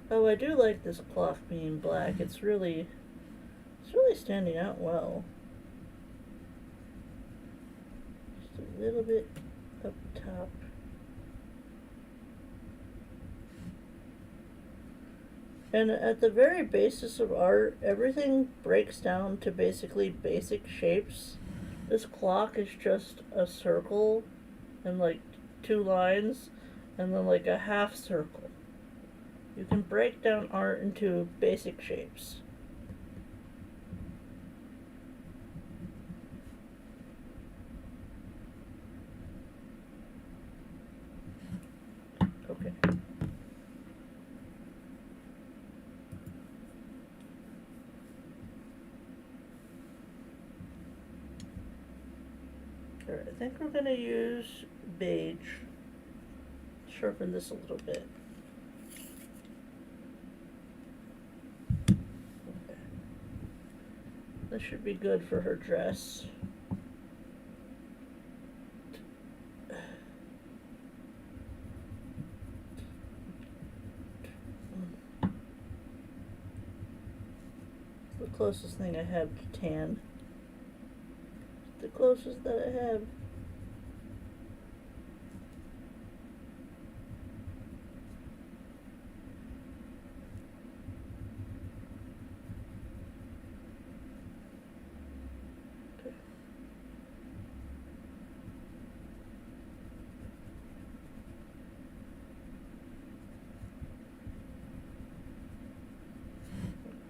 Oh, I do like this cloth being black. It's really standing out well. Just a little bit up top. And at the very basis of art, everything breaks down to basically basic shapes. This clock is just a circle and like two lines and then like a half circle. You can break down art into basic shapes. Okay. Alright, I think we're gonna use beige. Sharpen this a little bit. Okay. This should be good for her dress. The closest thing I have to tan. The closest that I have. Okay.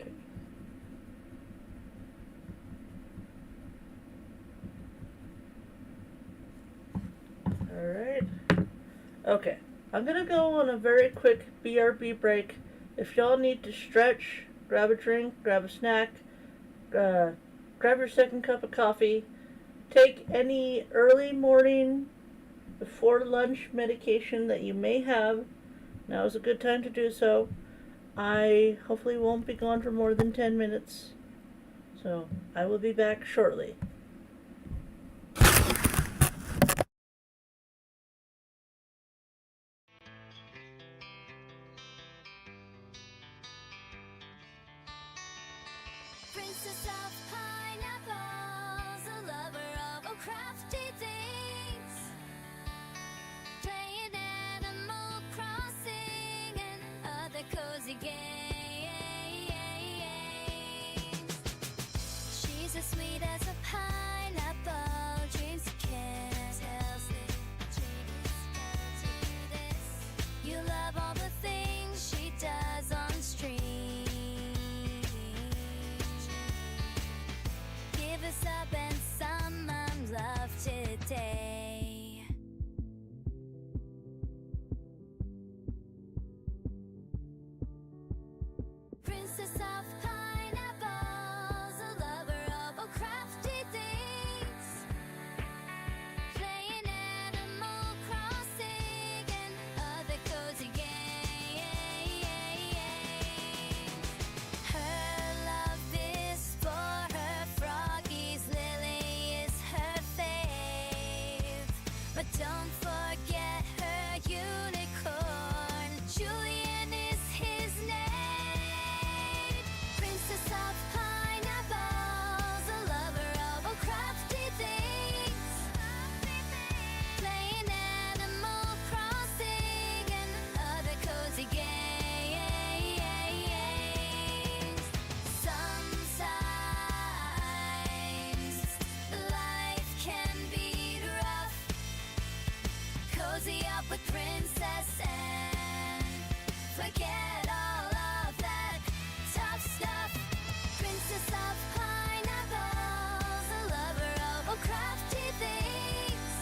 Okay. Alright. Okay. I'm gonna go on a very quick BRB break. If y'all need to stretch, grab a drink, grab a snack, grab your second cup of coffee, take any early morning before lunch medication that you may have. Now is a good time to do so. I hopefully won't be gone for more than 10 minutes. So I will be back shortly. Princess of pineapples, a lover of all crafty things, playing Animal Crossing and other cozy games. She's as sweet as a pineapple, dreams of kiss, tells it, genius tells you this. You love all the things she does on stream. Give us up and some love today. Princess of pineapples, a lover of all crafty things, playing Animal Crossing and other cozy games. Her love is for her froggies, Lily is her fave. Cozy up with Princess Anne. Forget all of that tough stuff. Princess of pineapples, a lover of all crafty things.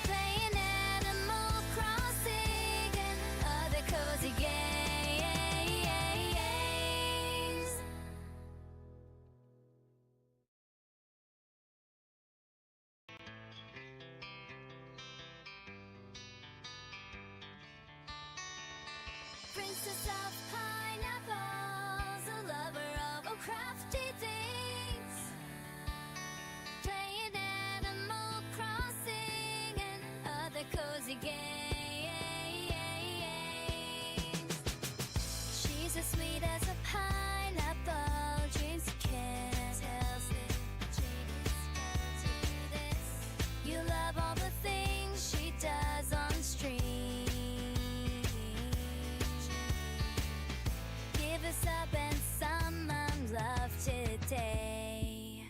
Playing Animal Crossing and other cozy games. Princess of pineapples, a lover of all crafty things. Playing Animal Crossing and other cozy games. She's as sweet as a pineapple, dreams of kiss. Tells the genius how to do this. You love all the things she does on stream. Give us up and some love today.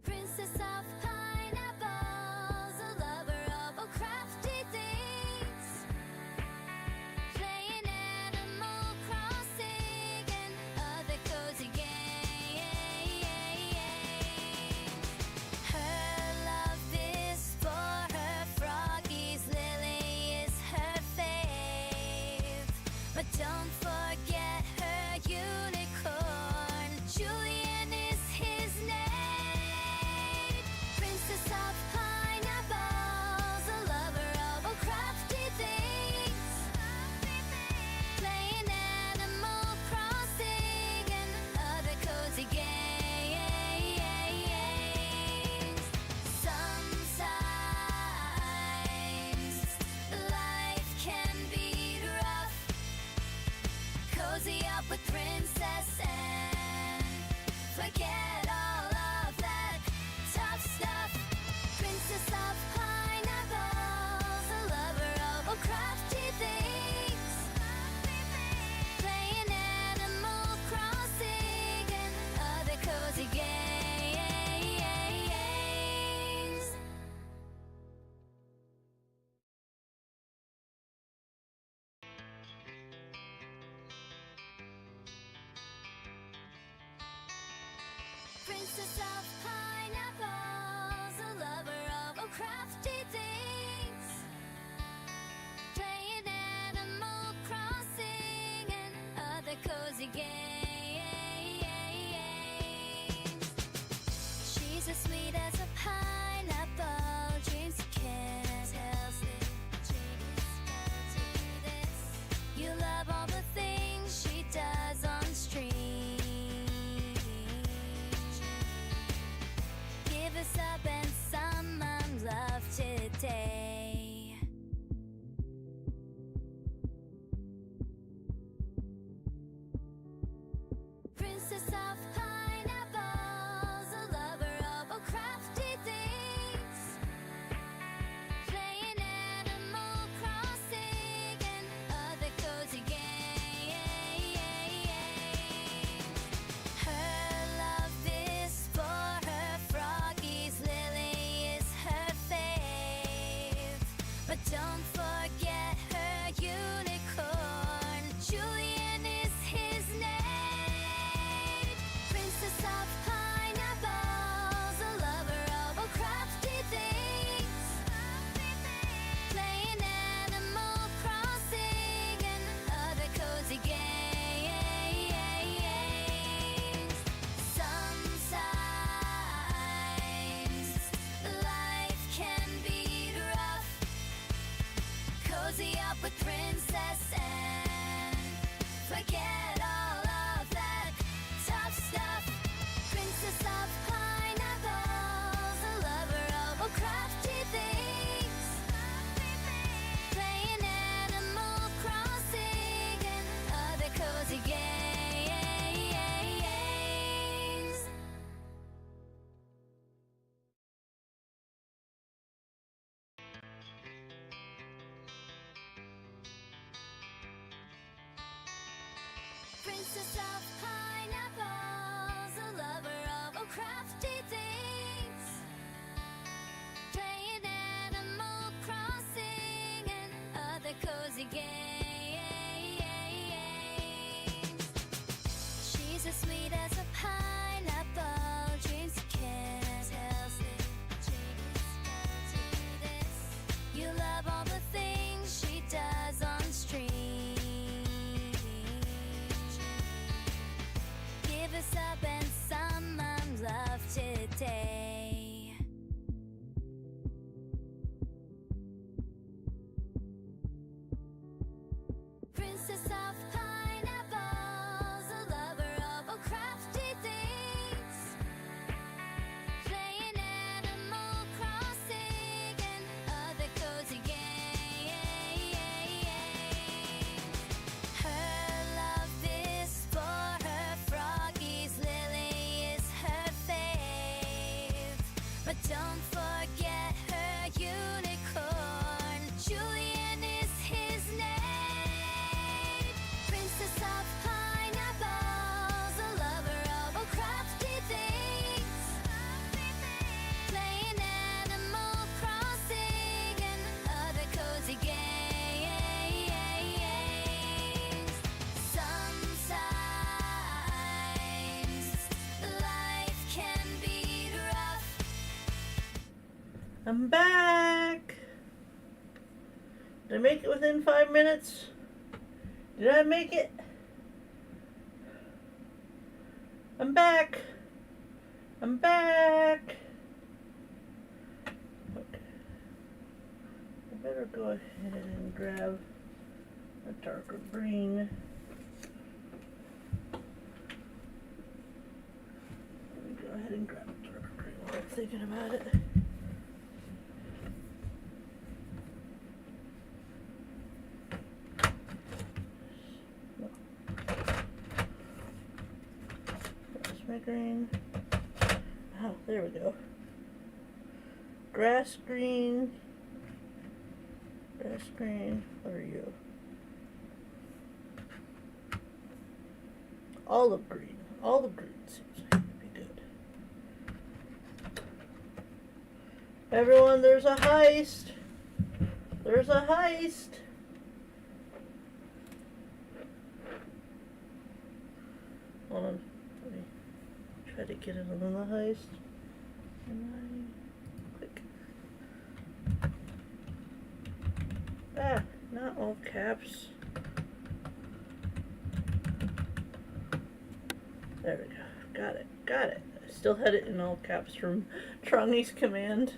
Princess of pineapples, a lover of all crafty things. Playing Animal Crossing and other cozy games. Her love is for her froggies, Lily is her fave. But don't forget her unicorn, Julian is his name. Princess of pineapples, a lover of all crafty things. Playing Animal Crossing and other cozy games. Sometimes life can be rough. Cozy up with Princess Anne. Forget all of that tough stuff. Princess of pineapples, a lover of all crafty things. Playing Animal Crossing and other cozy games. Princess of pineapples, a lover of all crafty things. Playing Animal Crossing and other cozy games. She's as sweet as a pineapple, dreams of kiss. Tells the genius how to do this. You love all the things she does on stream. Give us up and some love today. Princess of pineapples, a lover of all crafty things. Playing Animal Crossing and other cozy games. Her love is for her froggies, Lily is her fave. But don't forget her unicorn, Julian is his name. Princess of pineapples, a lover of all crafty things. Playing Animal Crossing and other cozy games. Sometimes life can be rough. Cozy up with Princess Anne. Forget all of that tough stuff. Princess of pineapples, a lover of all crafty things. Playing Animal Crossing and other cozy games. Princess of pineapples, a lover I'm back. Did I make it within 5 minutes? Did I make it? I'm back. I'm back. Okay. I better go ahead and grab a darker green. Let me go ahead and grab a darker green while I'm thinking about it. There's my green. Oh, there we go. Grass green. Grass green. What are you? Olive green. Olive green seems like it would be good. Everyone, there's a heist. There's a heist. Hold on. Let me try to get it on the heist. And click. Ah, not all caps. There we go. Got it. Got it. I still had it in all caps from Trongy's command.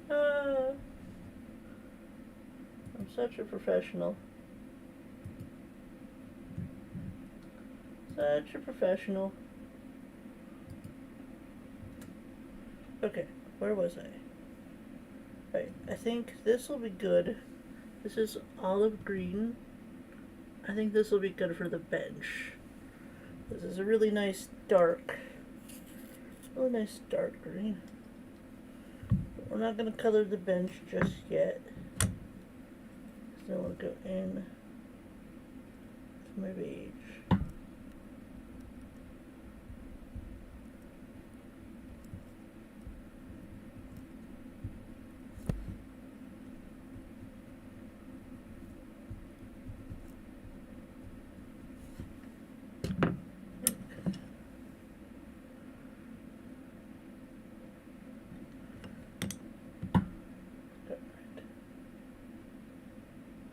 I'm such a professional. Such a professional. Okay, where was I? Right, I think this will be good. This is olive green. I think this will be good for the bench. This is a really nice dark green. But we're not going to color the bench just yet. Still want to go in to my beige.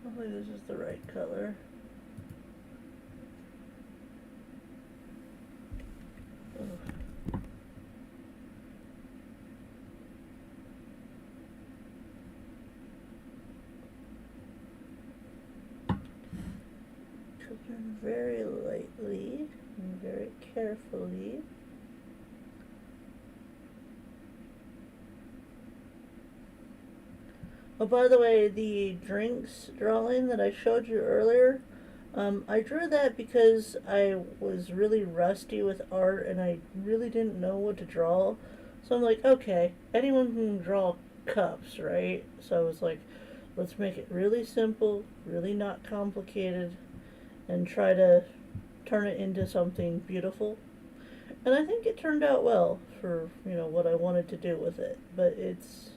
Hopefully this is the right color. Children very lightly and very carefully. Oh, by the way, the drinks drawing that I showed you earlier, I drew that because I was really rusty with art and I really didn't know what to draw. So I'm like, okay, anyone can draw cups, right? So I was like, let's make it really simple, really not complicated, and try to turn it into something beautiful. And I think it turned out well for, what I wanted to do with it. But it's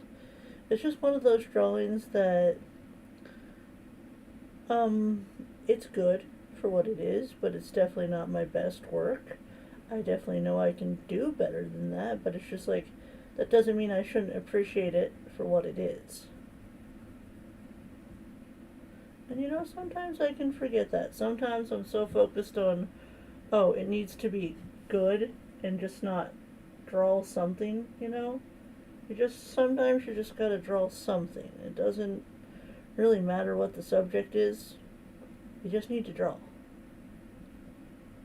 just one of those drawings that it's good for what it is, but it's definitely not my best work. I definitely know I can do better than that, but it's just like, that doesn't mean I shouldn't appreciate it for what it is. And sometimes I can forget that. Sometimes I'm so focused on, oh, it needs to be good and just not draw something, sometimes you just gotta draw something. It doesn't really matter what the subject is. You just need to draw.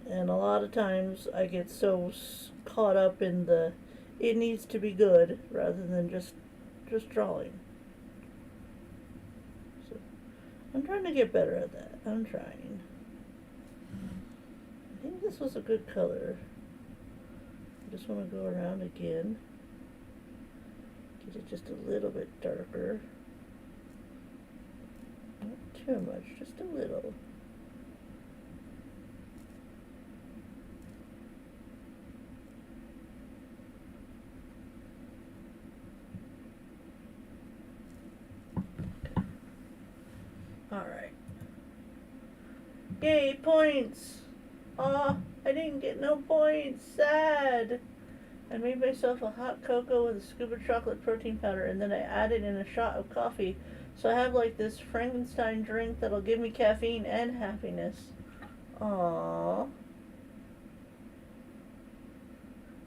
And a lot of times I get so caught up in the it needs to be good rather than just drawing. So I'm trying to get better at that. I'm trying. I think this was a good color. I just want to go around again. Get it just a little bit darker. Not too much, just a little. Alright. Yay, points! Aw, I didn't get no points. Sad. I made myself a hot cocoa with a scoop of chocolate protein powder, and then I added in a shot of coffee. So I have like this Frankenstein drink that'll give me caffeine and happiness. Aww.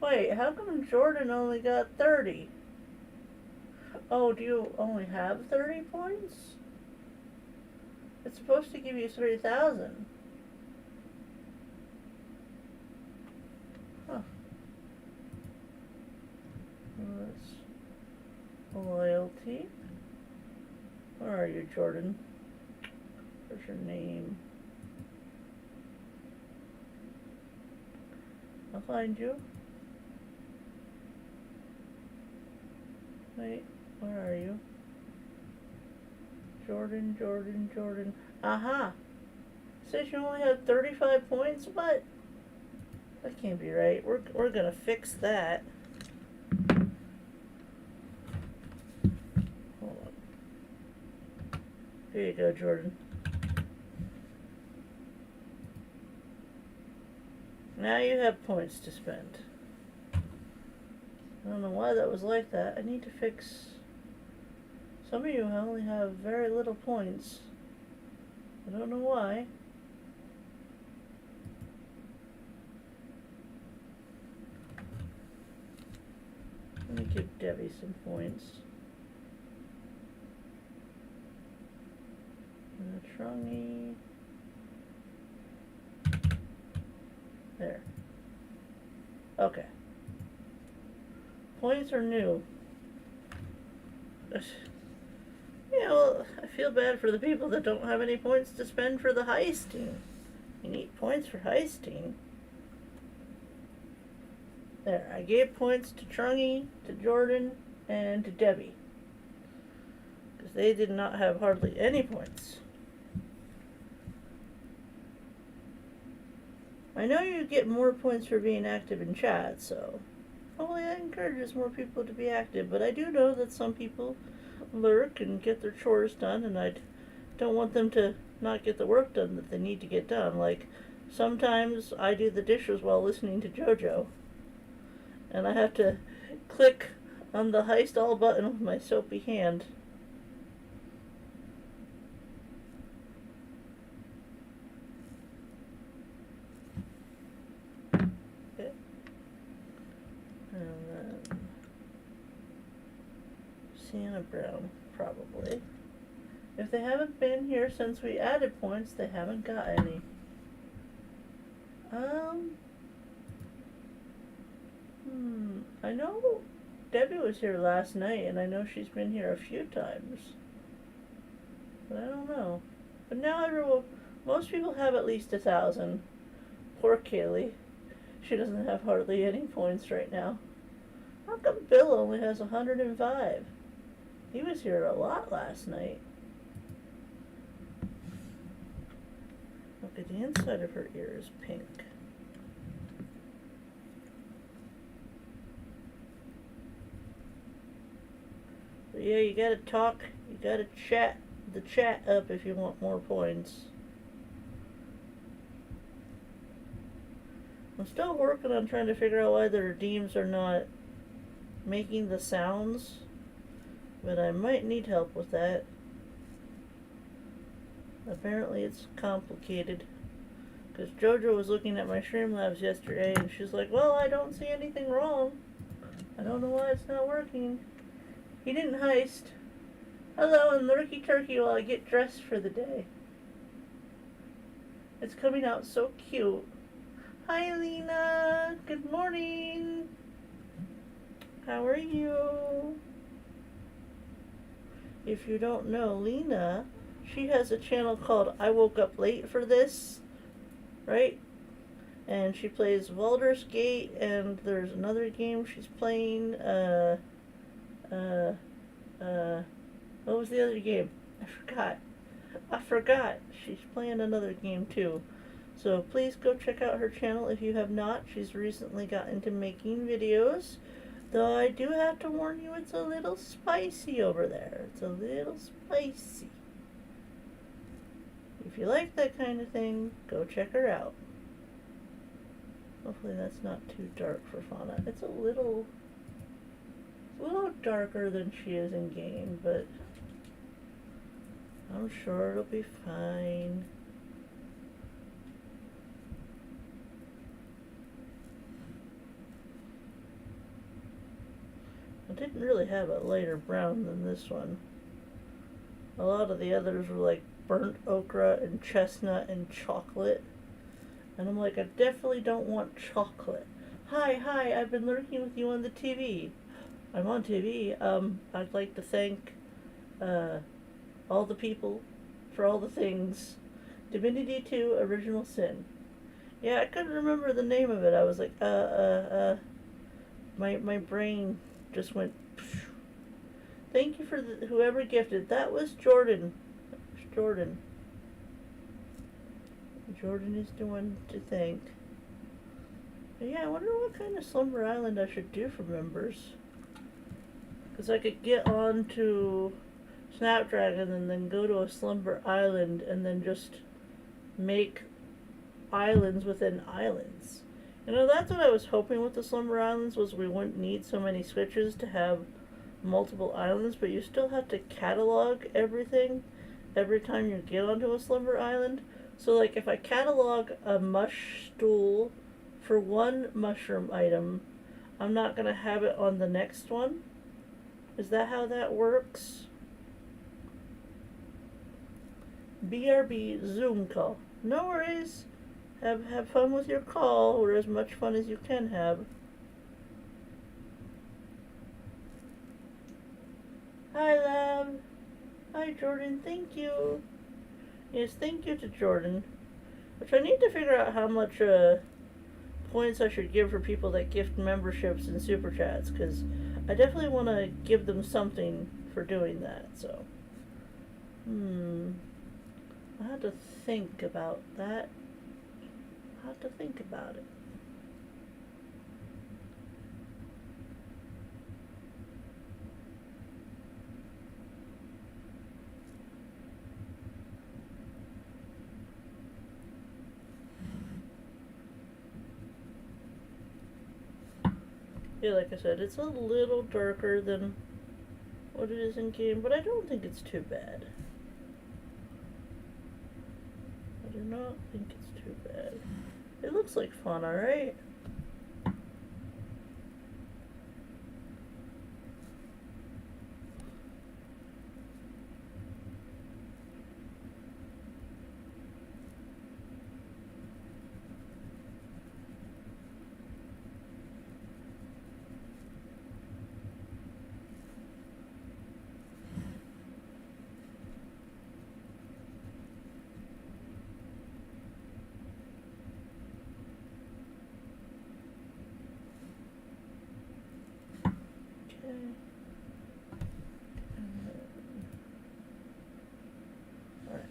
Wait, how come Jordan only got 30? Oh, do you only have 30 points? It's supposed to give you 3,000. Huh. That's loyalty. Where are you, Jordan? Where's your name? I'll find you. Wait, where are you? Jordan, Jordan, Jordan. Aha! It says you only have 35 points? What? That can't be right. We're gonna fix that. Hold on. Here you go, Jordan. Now you have points to spend. I don't know why that was like that. I need to fix... Some of you only have very little points. I don't know why. Let me give Debbie some points. Trungy. There. Okay. Points are new. Yeah, well, I feel bad for the people that don't have any points to spend for the heisting. You need points for heisting. There, I gave points to Trungy, to Jordan, and to Debbie. Because they did not have hardly any points. I know you get more points for being active in chat, so hopefully that encourages more people to be active. But I do know that some people lurk and get their chores done, and I don't want them to not get the work done that they need to get done. Like, sometimes I do the dishes while listening to JoJo, and I have to click on the heist all button with my soapy hand. Okay. And then Sienna Brown, probably. If they haven't been here since we added points, they haven't got any. I know Debbie was here last night, and I know she's been here a few times. But I don't know. But now most people have at least 1,000. Poor Kaylee. She doesn't have hardly any points right now. How come Bill only has 105? He was here a lot last night. Okay, the inside of her ear is pink. But yeah, you gotta talk, you gotta chat the chat up if you want more points. I'm still working on trying to figure out why the redeems are not making the sounds, but I might need help with that. Apparently it's complicated, because JoJo was looking at my Streamlabs yesterday and she's like, well, I don't see anything wrong. I don't know why it's not working. He didn't heist. Hello, and lurky turkey while I get dressed for the day. It's coming out so cute. Hi, Lena. Good morning. How are you? If you don't know Lena, she has a channel called I Woke Up Late for This, right? And she plays Baldur's Gate, and there's another game she's playing, what was the other game? I forgot. She's playing another game too. So please go check out her channel if you have not. She's recently got into making videos. Though I do have to warn you, it's a little spicy over there. It's a little spicy. If you like that kind of thing, go check her out. Hopefully that's not too dark for Fauna. It's a little darker than she is in game, but I'm sure it'll be fine. I didn't really have a lighter brown than this one. A lot of the others were like burnt okra and chestnut and chocolate. And I'm like, I definitely don't want chocolate. Hi, I've been lurking with you on the TV. I'm on TV. I'd like to thank all the people for all the things. Divinity 2 Original Sin. Yeah, I couldn't remember the name of it. I was like, my brain just went, phew. Thank you for whoever gifted. That was Jordan. Jordan. Jordan is the one to thank. But yeah, I wonder what kind of Slumber Island I should do for members. Because I could get on to Snapdragon and then go to a Slumber Island and then just make islands within islands. You know, that's what I was hoping with the Slumber Islands, was we wouldn't need so many switches to have multiple islands, but you still have to catalog everything every time you get onto a Slumber Island. So like if I catalog a mush stool for one mushroom item, I'm not going to have it on the next one. Is that how that works? BRB Zoom call. No worries. Have fun with your call, or as much fun as you can have. Hi, love. Hi, Jordan. Thank you. Yes, thank you to Jordan. Which I need to figure out how much points I should give for people that gift memberships and super chats, because I definitely want to give them something for doing that. So, I have to think about that. I have to think about it. Yeah, like I said, it's a little darker than what it is in game, but I don't think it's too bad. I do not think it's too bad. It looks like fun, alright? Alright.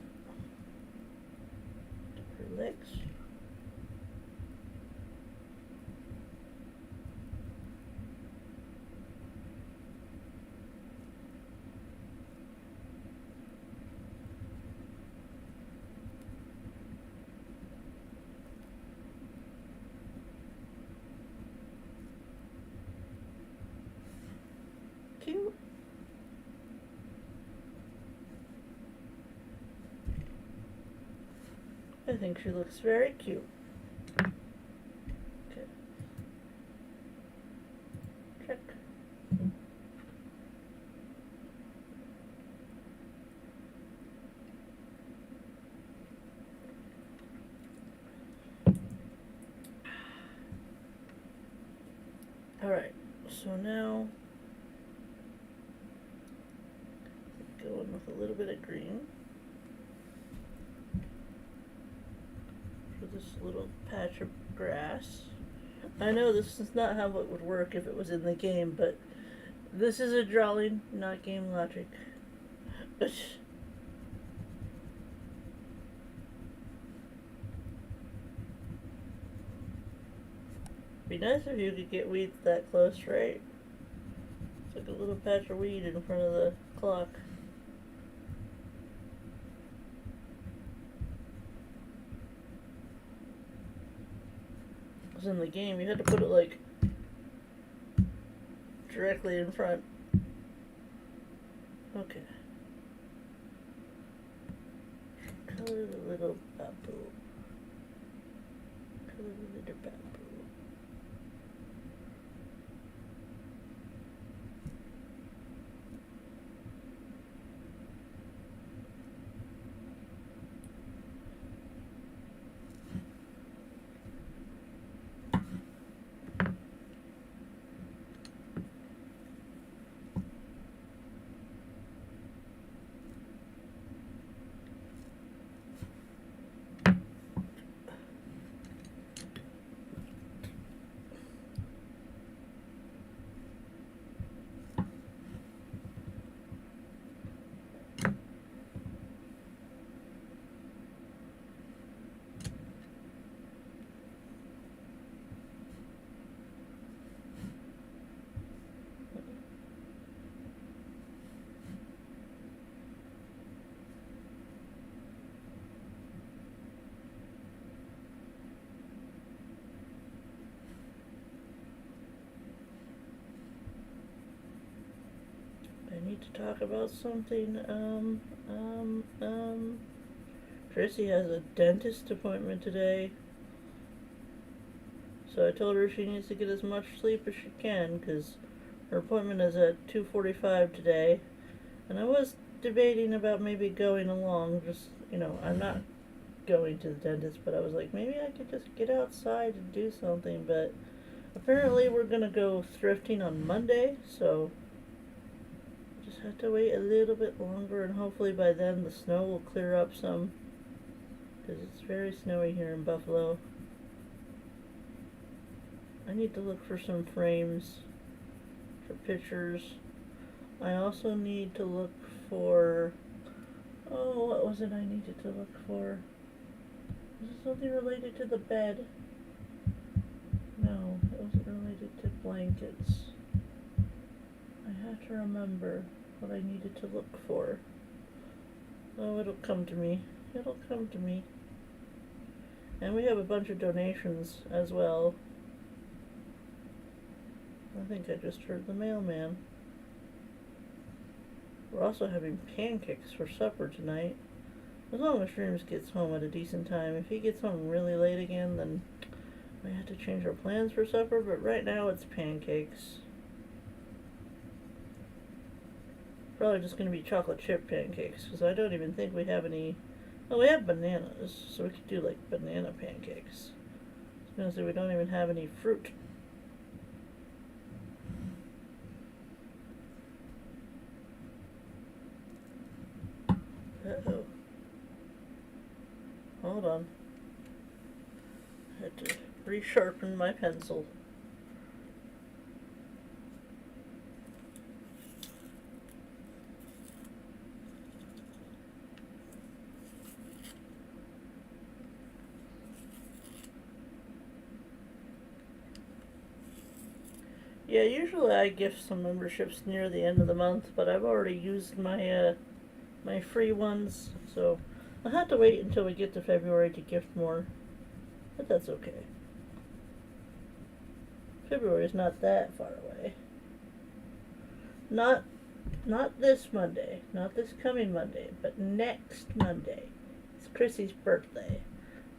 Her legs. Cute. I think she looks very cute. Okay. Check. Alright, so now go in with a little bit of green for this little patch of grass. I know this is not how it would work if it was in the game, but this is a drawing, not game logic. Be nice if you could get weeds that close, right? It's like a little patch of weed in front of the clock. Because in the game, you had to put it, like, directly in front. Okay. Color the little babu. Color the little babu. I need to talk about something. Tracy has a dentist appointment today. So I told her she needs to get as much sleep as she can, because her appointment is at 2:45 today. And I was debating about maybe going along, just, I'm not going to the dentist, but I was like, maybe I could just get outside and do something, but apparently we're gonna go thrifting on Monday, so just have to wait a little bit longer, and hopefully by then the snow will clear up some, because it's very snowy here in Buffalo. I need to look for some frames for pictures. I also need to look for, what was it I needed to look for? Was it something related to the bed? No, it wasn't related to blankets. I have to remember what I needed to look for. Oh, it'll come to me. It'll come to me. And we have a bunch of donations as well. I think I just heard the mailman. We're also having pancakes for supper tonight. As long as Dreams gets home at a decent time. If he gets home really late again, then we have to change our plans for supper, but right now it's pancakes. Probably just going to be chocolate chip pancakes, because I don't even think we have any. Oh, we have bananas, so we could do like banana pancakes. I was going to say we don't even have any fruit. Uh-oh. Hold on. I had to resharpen my pencil. Yeah, usually I gift some memberships near the end of the month, but I've already used my my free ones, so I'll have to wait until we get to February to gift more, but that's okay. February is not that far away. Not this Monday, not this coming Monday, but next Monday. It's Chrissy's birthday.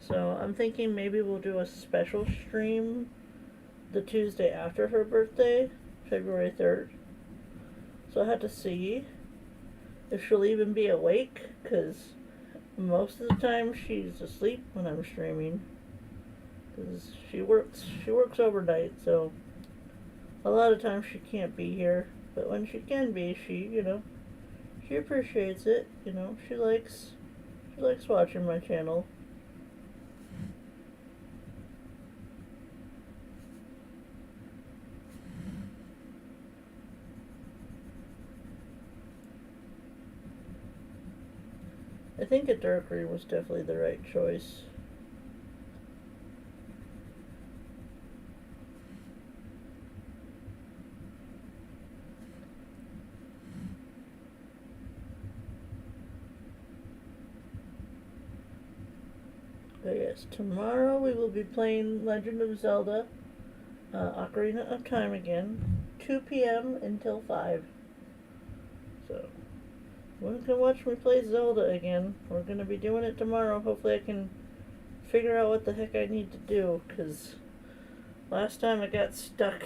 So I'm thinking maybe we'll do a special stream the Tuesday after her birthday, February 3rd. So I have to see if she'll even be awake, because most of the time she's asleep when I'm streaming, because she works overnight, so a lot of times she can't be here, but when she can be, she appreciates it, she likes watching my channel. I think a dark green was definitely the right choice. But yeah, Yes, tomorrow we will be playing Legend of Zelda, Ocarina of Time again, 2 p.m. until 5. So, you can watch me play Zelda again. We're going to be doing it tomorrow. Hopefully I can figure out what the heck I need to do, because last time I got stuck.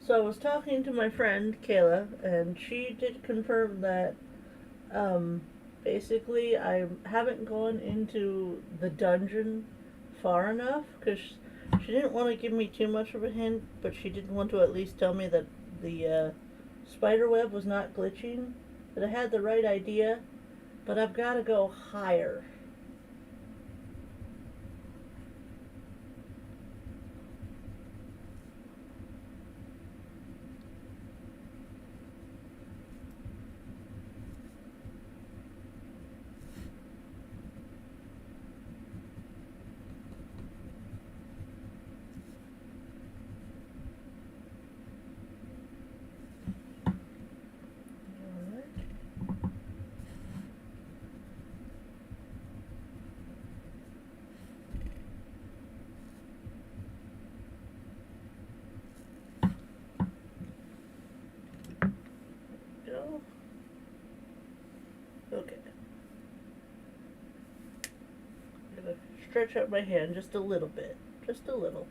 So I was talking to my friend Kayla, and she did confirm that basically I haven't gone into the dungeon far enough, because she didn't want to give me too much of a hint, but she did want to at least tell me that the spider web was not glitching, that I had the right idea, but I've got to go higher. Okay. I'm going to stretch out my hand just a little bit. Just a little.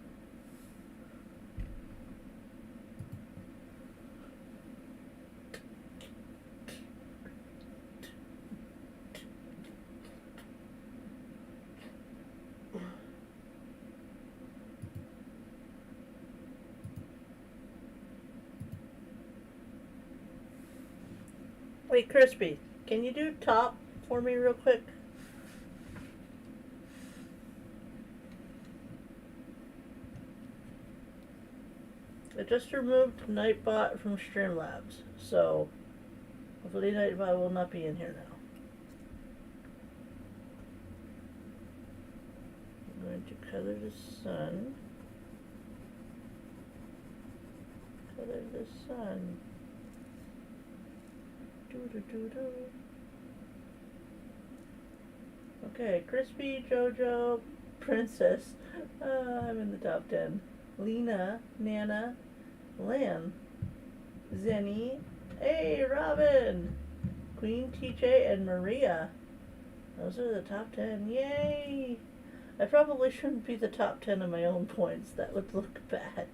Wait, Crispy, can you do top for me real quick? I just removed Nightbot from Streamlabs, so hopefully Nightbot will not be in here now. I'm going to color the sun. Color the sun. Do-do-do-do. Okay, Crispy, Jojo, Princess. I'm in the top 10. Lena, Nana, Lan, Zenny, hey, Robin, Queen, TJ, and Maria. Those are the top 10. Yay! I probably shouldn't be the top 10 of my own points. That would look bad.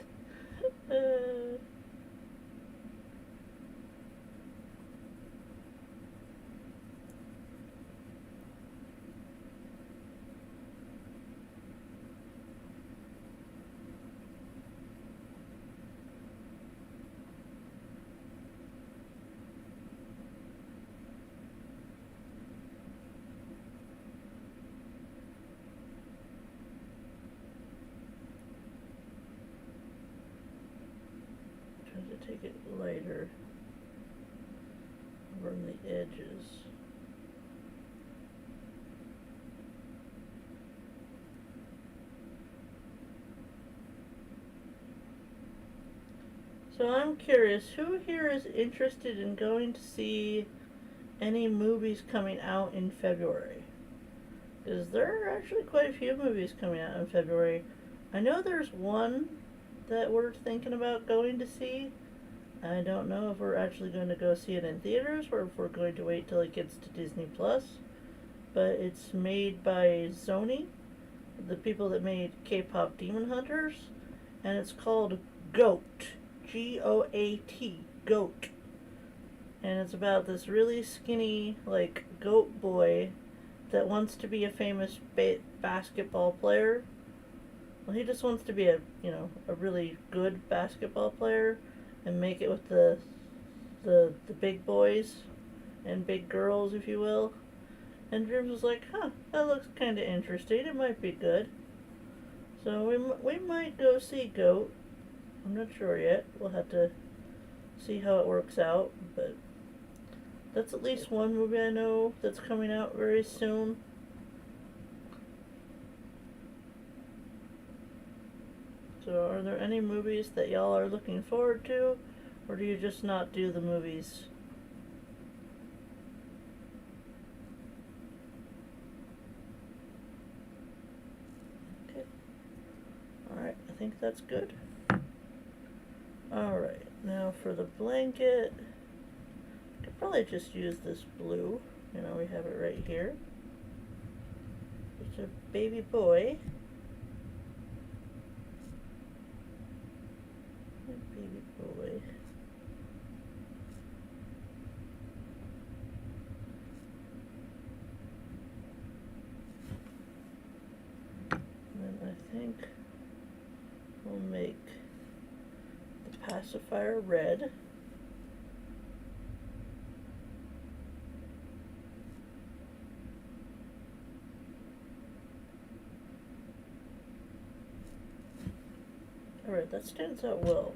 To take it lighter from the edges. So I'm curious, who here is interested in going to see any movies coming out in February? Because there are actually quite a few movies coming out in February. I know there's one that we're thinking about going to see. I don't know if we're actually going to go see it in theaters or if we're going to wait till it gets to Disney Plus. But it's made by Sony, the people that made K-pop Demon Hunters, and it's called GOAT. G-O-A-T. GOAT. and it's about this really skinny, like, goat boy that wants to be a famous basketball player. Well, he just wants to be a really good basketball player and make it with the big boys and big girls, if you will. And Dreams was like, huh, that looks kind of interesting. It might be good. So we might go see Goat. I'm not sure yet. We'll have to see how it works out. But that's at least one movie I know that's coming out very soon. So are there any movies that y'all are looking forward to? Or do you just not do the movies? Okay. Alright, I think that's good. Alright, now for the blanket, I could probably just use this blue. You know, we have it right here. It's a baby boy. Baby boy. And then I think we'll make the pacifier red. Alright, that stands out well.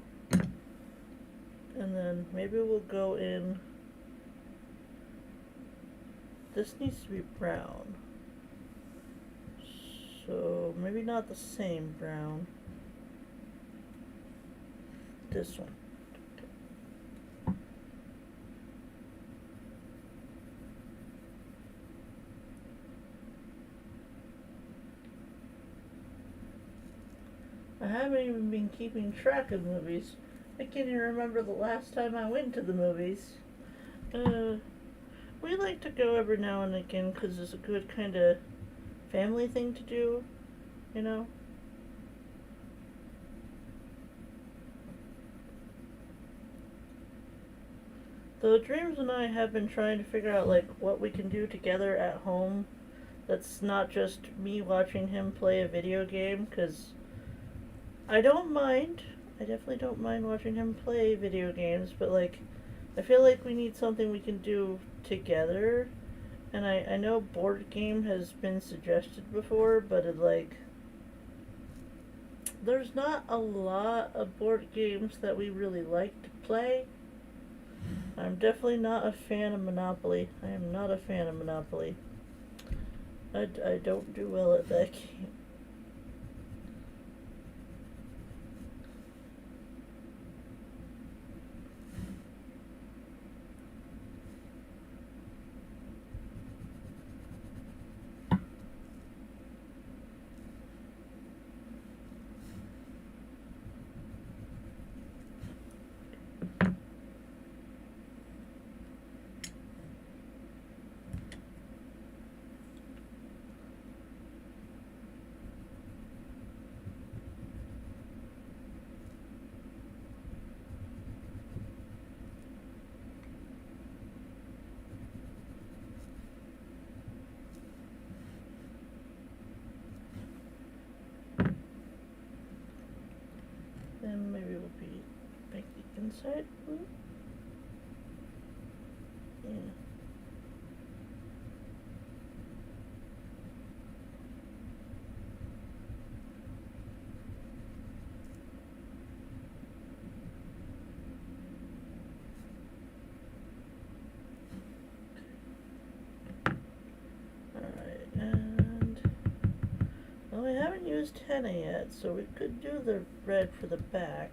And then maybe we'll go in, this needs to be brown. So maybe not the same brown. This one. I haven't even been keeping track of movies. I can't even remember the last time I went to the movies. We like to go every now and again because it's a good kind of family thing to do, you know? Though Dreams and I have been trying to figure out, like, what we can do together at home that's not just me watching him play a video game, because I don't mind. I definitely don't mind watching him play video games, but, like, I feel like we need something we can do together. And I know board game has been suggested before, but it, like, there's not a lot of board games that we really like to play. I'm definitely not a fan of Monopoly. I am not a fan of Monopoly. I don't do well at that game. Then maybe we'll make the inside blue. Yeah. Alright, and well, we haven't used henna yet, so we could do the red for the back.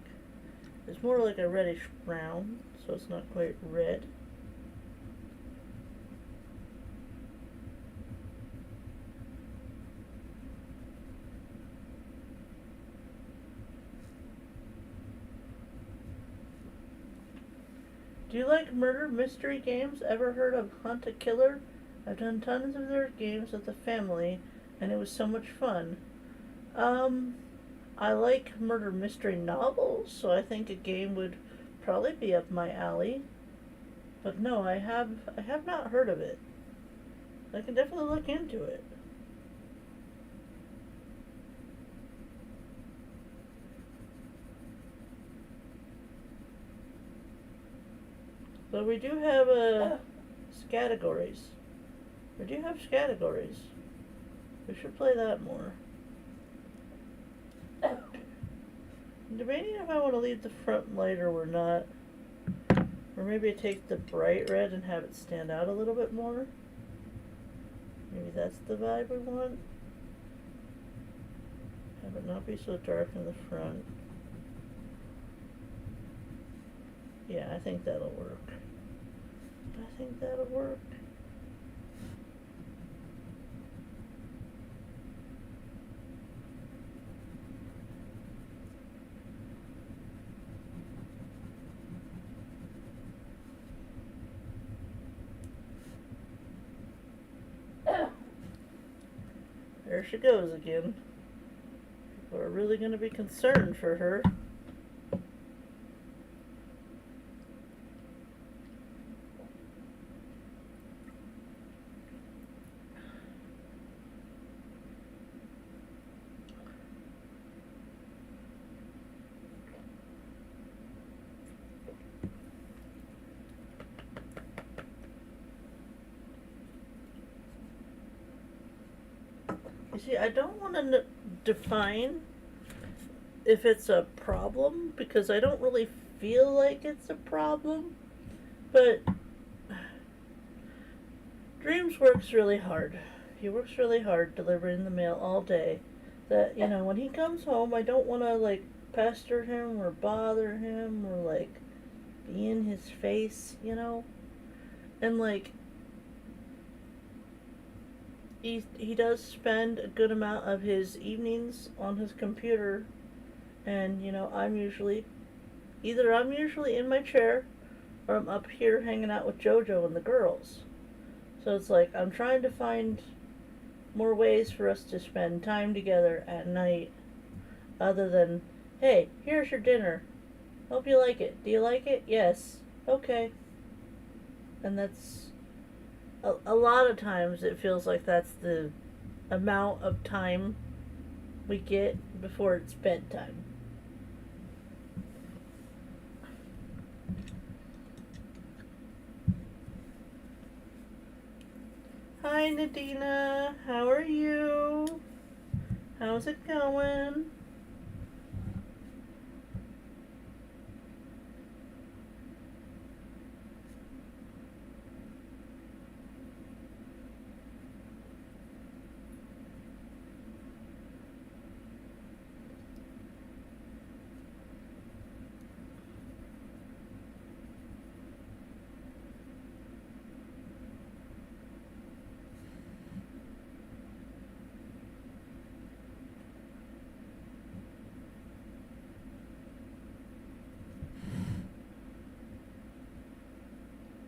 It's more like a reddish brown, so it's not quite red. Do you like murder mystery games? Ever heard of Hunt a Killer? I've done tons of their games with the family, and it was so much fun. I like murder mystery novels, so I think a game would probably be up my alley. But no, I have not heard of it. I can definitely look into it. But we do have categories. We do have categories. We should play that more. I'm debating if I want to leave the front lighter or not. Or maybe take the bright red and have it stand out a little bit more. Maybe that's the vibe we want. Have it not be so dark in the front. Yeah, I think that'll work. I think that'll work. There she goes again. People are really going to be concerned for her. You see, I don't want to define if it's a problem because I don't really feel like it's a problem. But Dreams works really hard. He works really hard delivering the mail all day. That, you know, when he comes home, I don't want to, like, pester him or bother him or, like, be in his face, you know? And, like, he does spend a good amount of his evenings on his computer, and, you know, I'm usually in my chair or I'm up here hanging out with JoJo and the girls. So it's like I'm trying to find more ways for us to spend time together at night other than, hey, here's your dinner. Hope you like it. Do you like it? Yes. Okay. And that's a lot of times it feels like that's the amount of time we get before it's bedtime. Hi, Nadina. How are you? How's it going?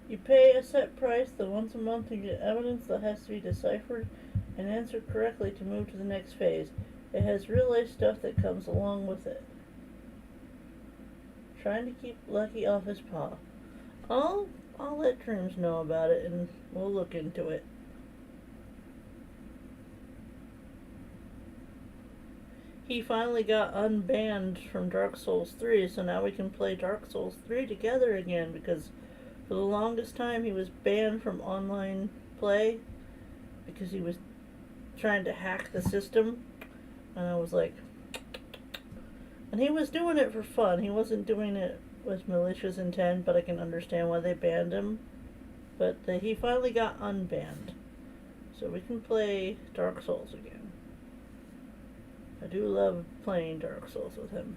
You pay a set price, the once a month you get evidence that has to be deciphered and answered correctly to move to the next phase. It has real life stuff that comes along with it. Trying to keep Lucky off his paw. I'll let Dreams know about it and we'll look into it. He finally got unbanned from Dark Souls 3, so now we can play Dark Souls 3 together again because for the longest time he was banned from online play because he was trying to hack the system. And I was like, and he was doing it for fun. He wasn't doing it with malicious intent, but I can understand why they banned him. But he finally got unbanned. So we can play Dark Souls again. I do love playing Dark Souls with him.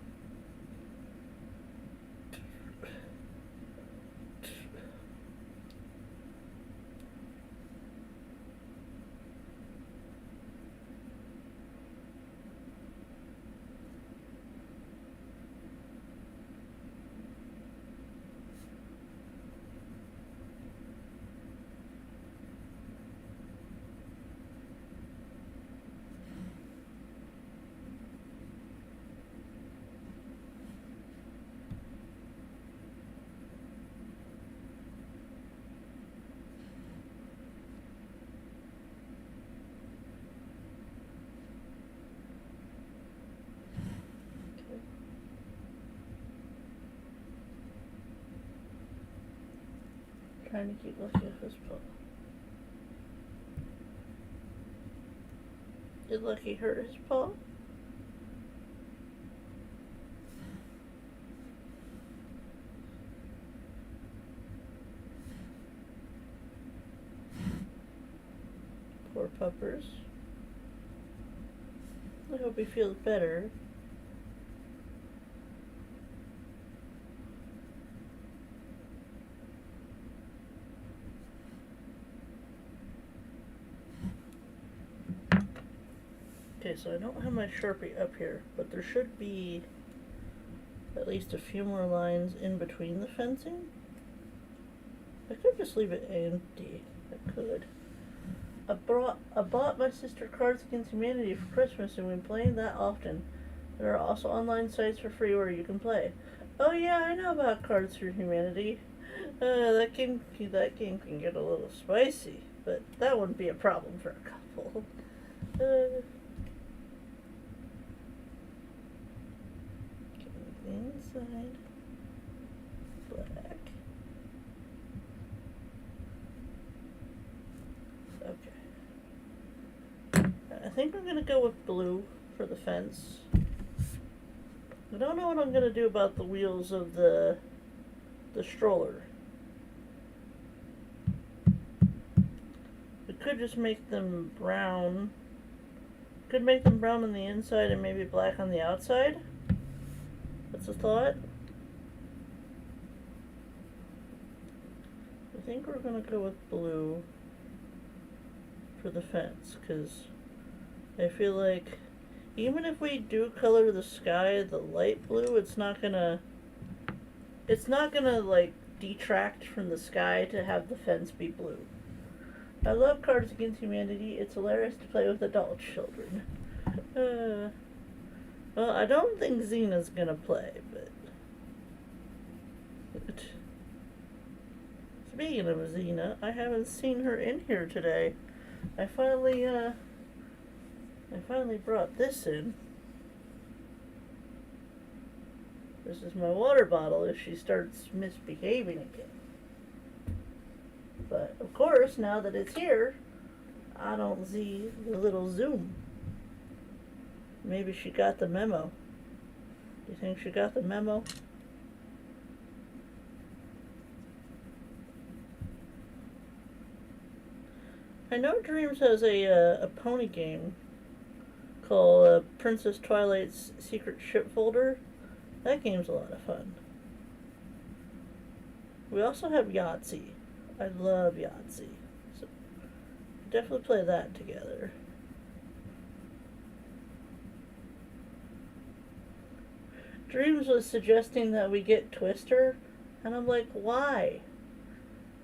trying to keep Lucky off his paw. Did Lucky hurt his paw? Poor puppers. I hope he feels better. Okay, so I don't have my Sharpie up here, but there should be at least a few more lines in between the fencing. I could just leave it empty. I could. I bought my sister Cards Against Humanity for Christmas, and we've been playing that often. There are also online sites for free where you can play. Oh yeah, I know about Cards for Humanity. That game can get a little spicy, but that wouldn't be a problem for a couple. Inside black. Okay. I think I'm gonna go with blue for the fence. I don't know what I'm gonna do about the wheels of the stroller. We could just make them brown. Could make them brown on the inside and maybe black on the outside. That's a thought. I think we're gonna go with blue for the fence, because I feel like even if we do color the sky the light blue, it's not gonna like detract from the sky to have the fence be blue. I love Cards Against Humanity. It's hilarious to play with adult children. Well, I don't think Xena's gonna play, but speaking of Xena, I haven't seen her in here today. I finally brought this in. This is my water bottle if she starts misbehaving again. But of course, now that it's here, I don't see the little zoom. Maybe she got the memo. Do you think she got the memo? I know Dreams has a pony game called Princess Twilight's Secret Ship Folder. That game's a lot of fun. We also have Yahtzee. I love Yahtzee. So definitely play that together. Dreams was suggesting that we get Twister, and I'm like, why?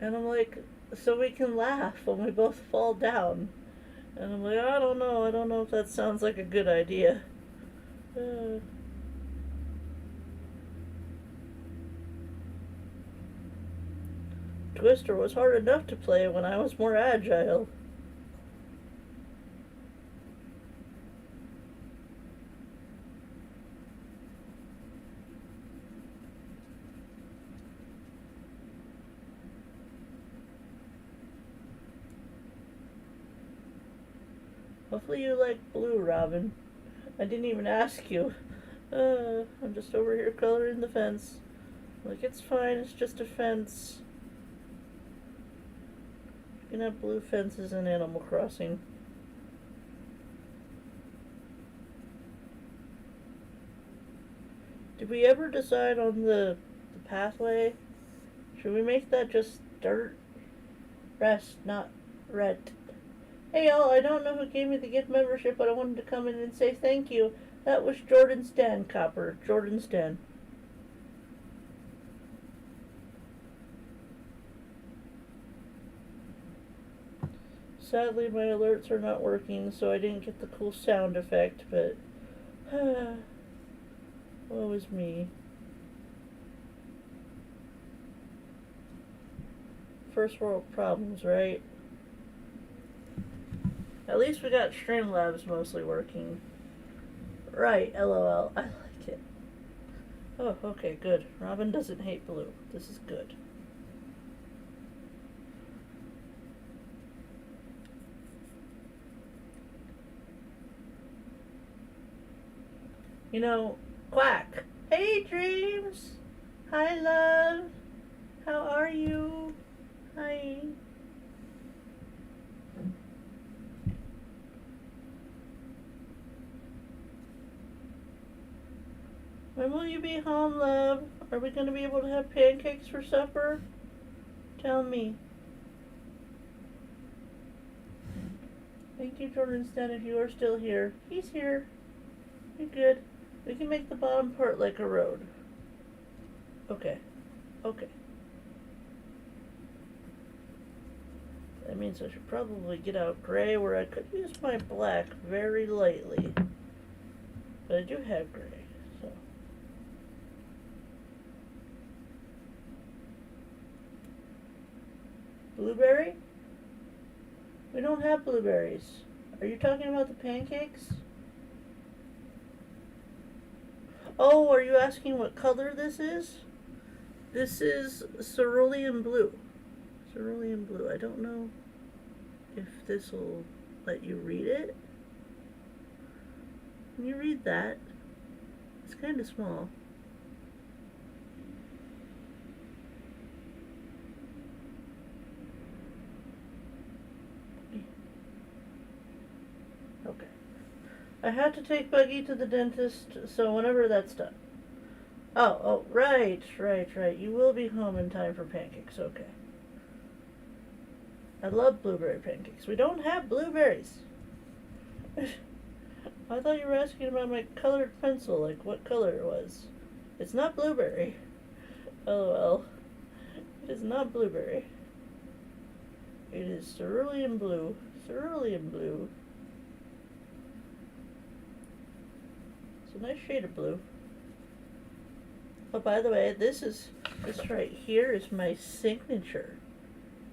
And I'm like, so we can laugh when we both fall down. And I'm like, I don't know if that sounds like a good idea. Twister was hard enough to play when I was more agile. Hopefully you like blue, Robin. I didn't even ask you. I'm just over here coloring the fence. Like, it's fine, it's just a fence. You can have blue fences in Animal Crossing. Did we ever decide on the pathway? Should we make that just dirt? Rest, not red. Hey y'all, I don't know who gave me the gift membership, but I wanted to come in and say thank you. That was Jordan Stan, Copper. Jordan Stan. Sadly, my alerts are not working, so I didn't get the cool sound effect, but woe is me. First world problems, right? At least we got Streamlabs mostly working. Right, LOL. I like it. Oh, okay, good. Robin doesn't hate blue. This is good. You know, quack. Hey, Dreams. Hi, love. How are you? Hi. When will you be home, love? Are we going to be able to have pancakes for supper? Tell me. Thank you, Jordan Stan, if you are still here. He's here. You're good. We can make the bottom part like a road. Okay. Okay. That means I should probably get out gray where I could use my black very lightly. But I do have gray, so. Blueberry? We don't have blueberries. Are you talking about the pancakes? Oh, are you asking what color this is? This is cerulean blue. Cerulean blue. I don't know if this will let you read it. Can you read that? It's kind of small. Okay. I had to take Buggy to the dentist, so whenever that's done. Oh, right. You will be home in time for pancakes, okay. I love blueberry pancakes. We don't have blueberries. I thought you were asking about my colored pencil, like what color it was. It's not blueberry. LOL. It is not blueberry. It is cerulean blue. Cerulean blue. It's a nice shade of blue. Oh, by the way, this right here is my signature.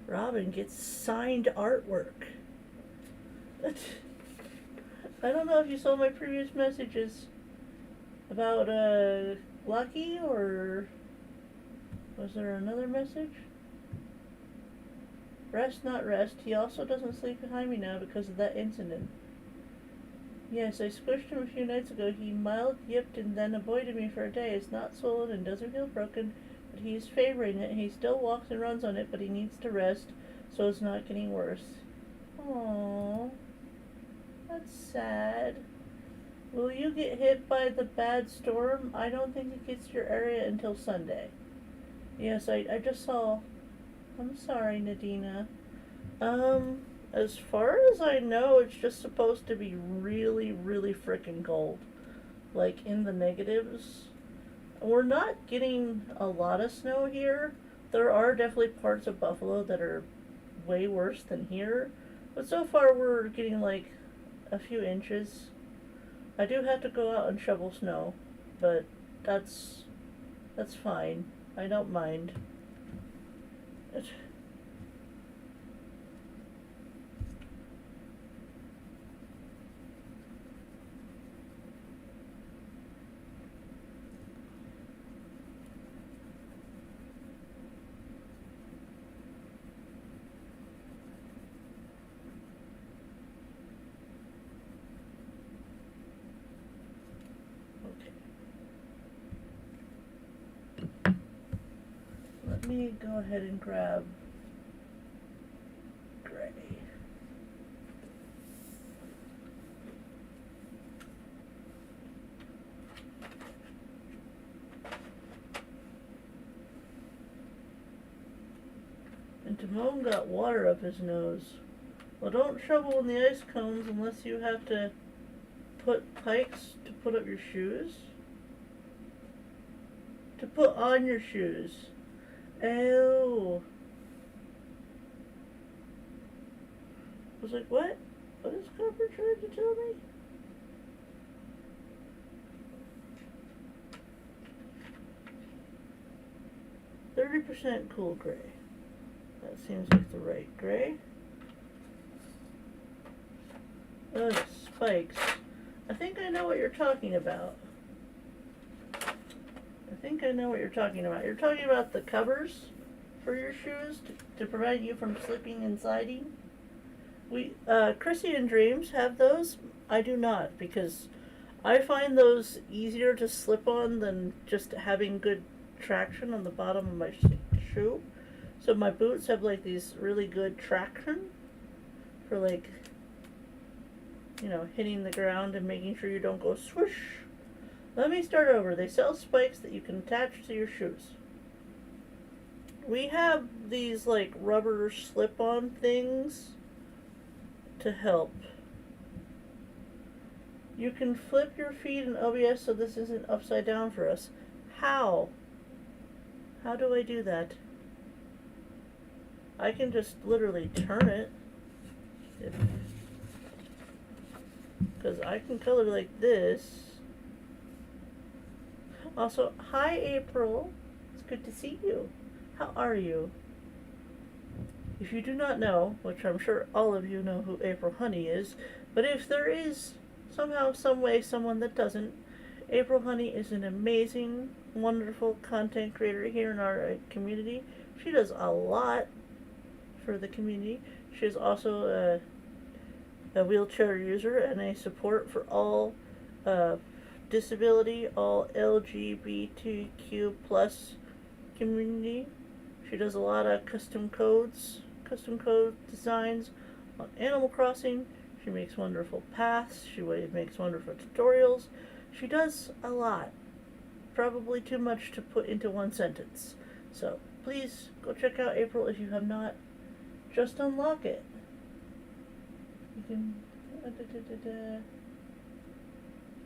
Robin gets signed artwork. I don't know if you saw my previous messages about Lucky, or was there another message? Rest, not rest. He also doesn't sleep behind me now because of that incident. Yes, I squished him a few nights ago. He mild yipped and then avoided me for a day. It's not swollen and doesn't feel broken, but he's favoring it. He still walks and runs on it, but he needs to rest, so it's not getting worse. Aww. That's sad. Will you get hit by the bad storm? I don't think it gets your area until Sunday. Yes, I just saw. I'm sorry, Nadina. As far as I know, it's just supposed to be really, really frickin' cold. Like, in the negatives. We're not getting a lot of snow here. There are definitely parts of Buffalo that are way worse than here. But so far, we're getting, like, a few inches. I do have to go out and shovel snow, but that's fine. I don't mind. Let me go ahead and grab gray. And Timon got water up his nose. Well, don't shovel in the ice cones unless you have to put pikes to put up your shoes. To put on your shoes. Ew. I was like, what? What is Copper trying to tell me? %, cool gray. That seems like the right gray. Ugh, spikes. I think I know what you're talking about. You're talking about the covers for your shoes to prevent you from slipping and sliding. We, Chrissy and Dreams have those. I do not, because I find those easier to slip on than just having good traction on the bottom of my shoe. So my boots have like these really good traction for like, hitting the ground and making sure you don't go swoosh. Let me start over. They sell spikes that you can attach to your shoes. We have these like rubber slip-on things to help. You can flip your feet in OBS so this isn't upside down for us. How? How do I do that? I can just literally turn it. Because I can color like this. Also, hi April. It's good to see you. How are you? If you do not know, which I'm sure all of you know who April Honey is, but if there is somehow, some way, someone that doesn't, April Honey is an amazing, wonderful content creator here in our community. She does a lot for the community. She is also a wheelchair user and a support for all disability, all LGBTQ plus community. She does a lot of custom code designs on Animal Crossing. She makes wonderful paths. She makes wonderful tutorials. She does a lot. Probably too much to put into one sentence. So please go check out April if you have not. Just unlock it. You can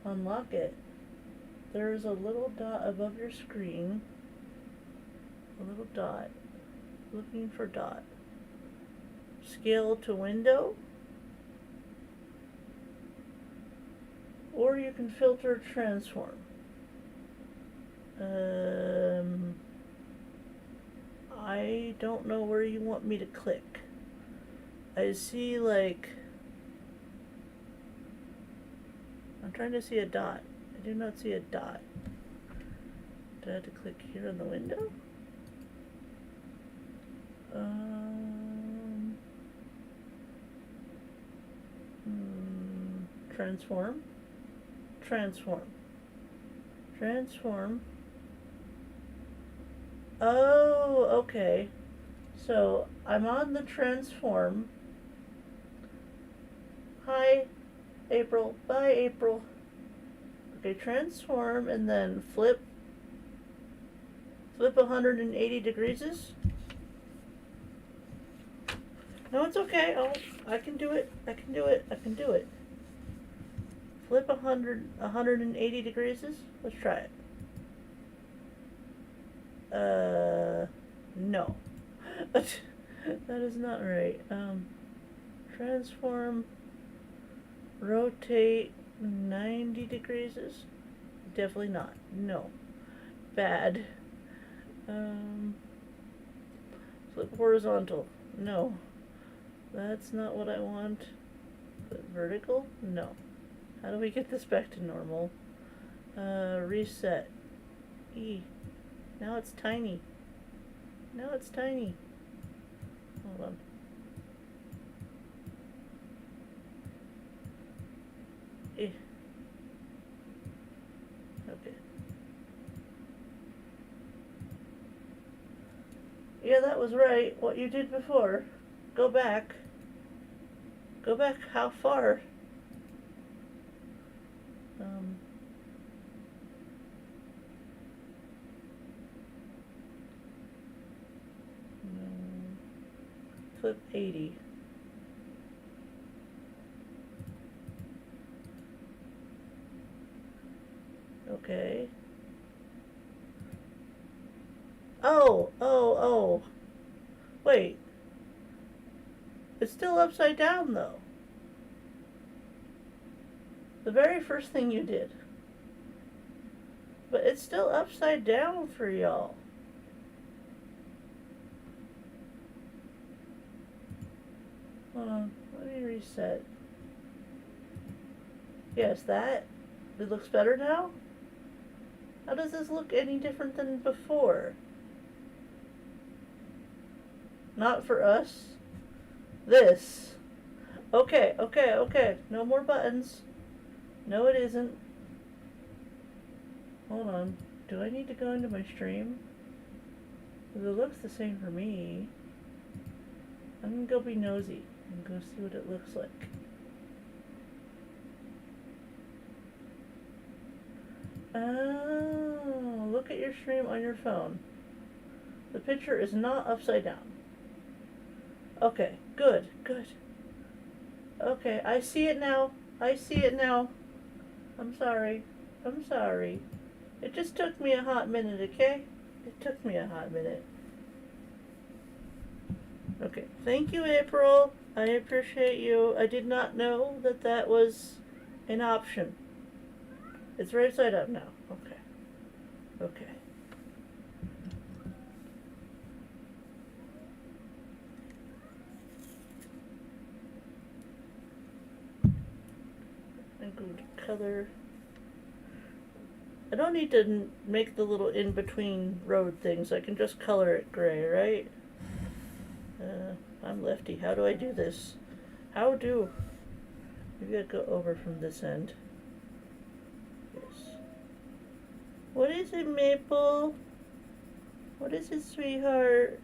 unlock it. There's a little dot above your screen. A little dot. Looking for dot. Scale to window. Or you can filter transform. I don't know where you want me to click. I see like, I'm trying to see a dot. I do not see a dot. Do I have to click here in the window? Transform. Oh, okay. So I'm on the transform. Hi, April. Bye, April. Okay, transform and then flip 180 degrees. No, it's okay. I can do it. Flip 180 degrees. Let's try it. No. That is not right. Transform, rotate 90 degrees. Definitely not. No. Bad. Flip horizontal. No. That's not what I want. Flip vertical? No. How do we get this back to normal? Reset. E. Now it's tiny. Hold on. Eh. Okay. Yeah, that was right. What you did before. Go back. Go back how far? Flip 80. Okay. Oh. Wait. It's still upside down though. The very first thing you did. But it's still upside down for y'all. Hold on, let me reset. Yes, it looks better now? How does this look any different than before? Not for us. This. Okay. No more buttons. No, it isn't. hold on. Do I need to go into my stream? 'Cause it looks the same for me. I'm gonna go be nosy and go see what it looks like. Oh, look at your stream on your phone. The picture is not upside down. Okay, good, good. Okay, I see it now. I see it now. I'm sorry. I'm sorry. It just took me a hot minute, okay? It took me a hot minute. Okay, thank you, April. I appreciate you. I did not know that that was an option. It's right side up now. Okay. Okay. I'm going to color. I don't need to make the little in-between road things. I can just color it gray, right? I'm lefty. How do I do this? How do? Maybe I'll go over from this end. Yes. What is it, Maple? What is it, sweetheart?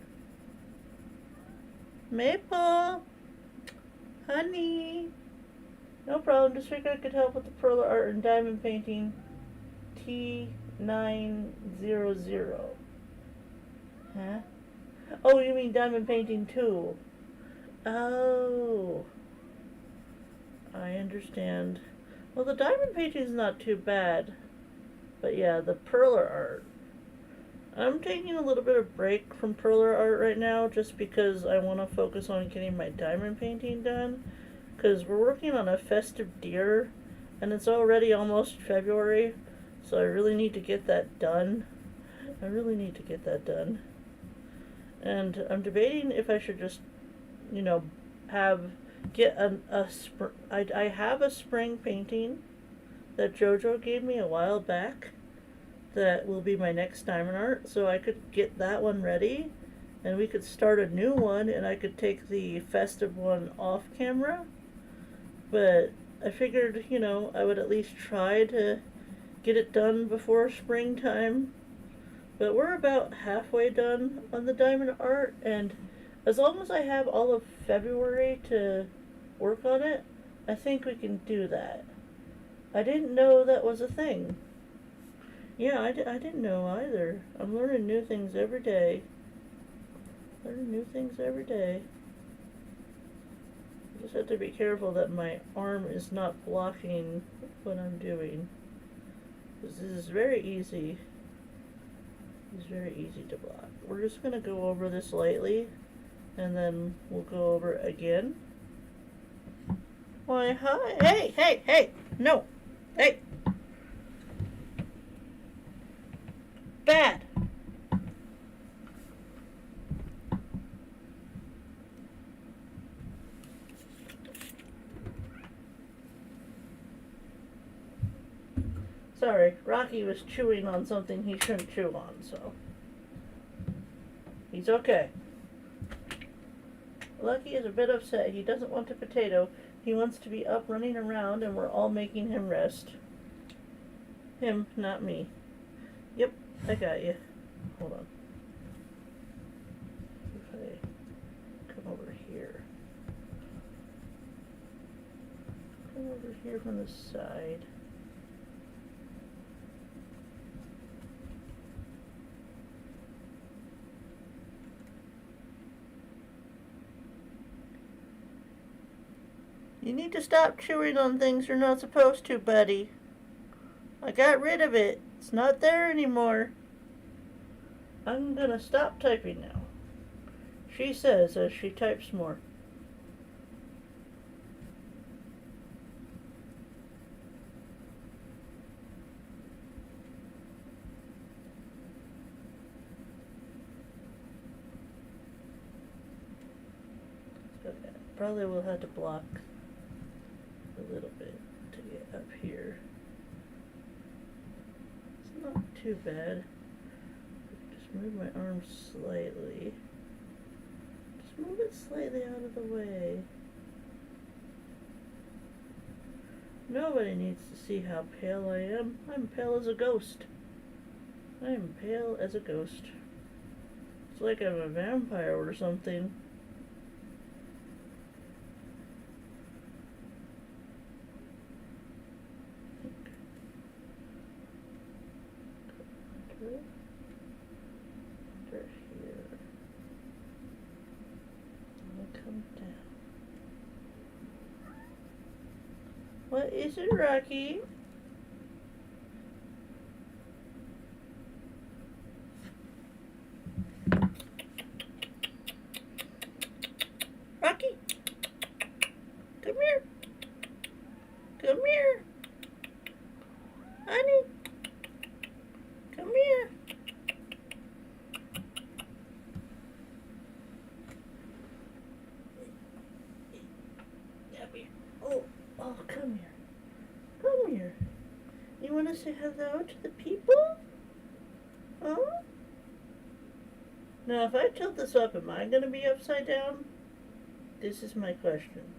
Maple? Honey? No problem. Just figured I could help with the perla art and diamond painting. T900. Huh? Oh, you mean diamond painting too? Oh. I understand. Well, the diamond painting is not too bad. But yeah, the perla art. I'm taking a little bit of break from perla art right now just because I want to focus on getting my diamond painting done. Because we're working on a festive deer and it's already almost February. So I really need to get that done. I really need to get that done. And I'm debating if I should just, you know, get I have a spring painting that JoJo gave me a while back that will be my next diamond art, so I could get that one ready and we could start a new one and I could take the festive one off camera. But I figured, you know, I would at least try to get it done before springtime. But we're about halfway done on the diamond art, and as long as I have all of February to work on it, I think we can do that. I didn't know that was a thing. Yeah, I didn't know either. I'm learning new things every day. Learning new things every day. I just have to be careful that my arm is not blocking what I'm doing. This is very easy. It's very easy to block. We're just going to go over this lightly, and then we'll go over it again. Why, hi. Hey, hey, hey. No. Hey. Bad. Sorry, Rocky was chewing on something he shouldn't chew on, so he's okay. Lucky is a bit upset. He doesn't want a potato. He wants to be up running around, and we're all making him rest. Him, not me. Yep, I got you. Hold on. If I come over here. Come over here from the side. You need to stop chewing on things you're not supposed to, buddy. I got rid of it. It's not there anymore. I'm gonna stop typing now. She says as she types more. Okay. Probably will have to block a little bit to get up here. It's not too bad. Just move my arm slightly. Just move it slightly out of the way. Nobody needs to see how pale I am. I'm pale as a ghost. I am pale as a ghost. It's like I'm a vampire or something. Under here. And come down. What is it, Rocky? Rocky, come here. Come here. Honey, come here. Come here. Oh, come here. Come here. You want to say hello to the people? Huh? Now, if I tilt this up, am I going to be upside down? This is my question.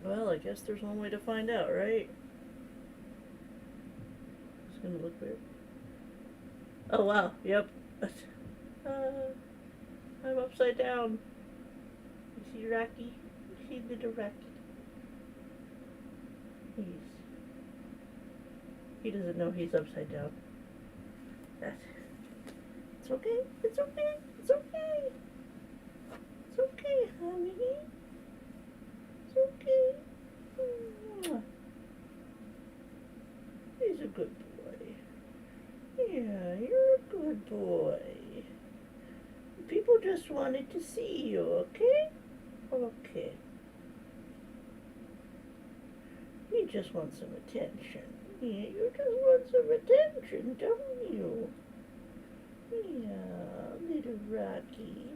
Well, I guess there's one way to find out, right? It's gonna look weird. Oh wow, yep. I'm upside down. You see Rocky? You see little Rocky? He doesn't know he's upside down. It's okay. It's okay. It's okay. It's okay, honey. It's okay. He's a good boy. Yeah, you're a good boy. People just wanted to see you, okay? Okay. You just want some attention. Yeah, you just want some attention, don't you? Yeah, little Rocky.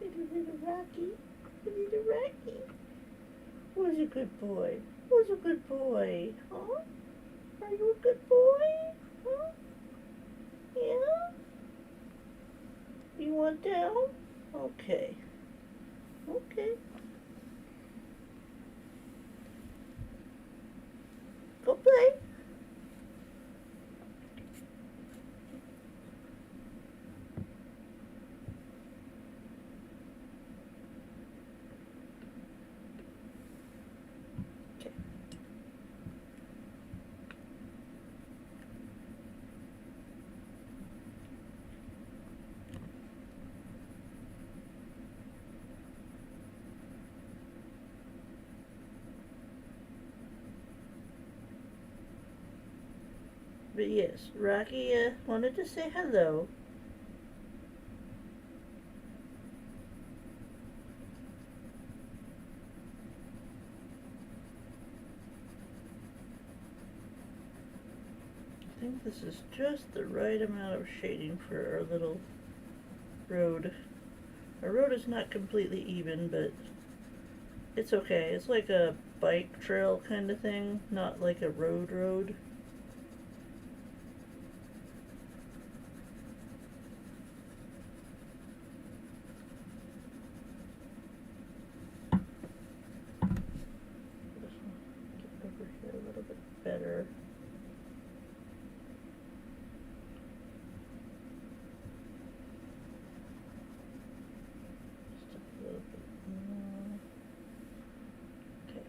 Little Rocky. Little Rocky. Who's a good boy? Who's a good boy? Huh? Are you a good boy? Huh? Yeah? You want down? Okay. Okay. Go play. Okay. But yes, Rocky wanted to say hello. I think this is just the right amount of shading for our little road. Our road is not completely even, but it's okay. It's like a bike trail kind of thing, not like a road. Over here a little bit better. Just a little bit more. Okay.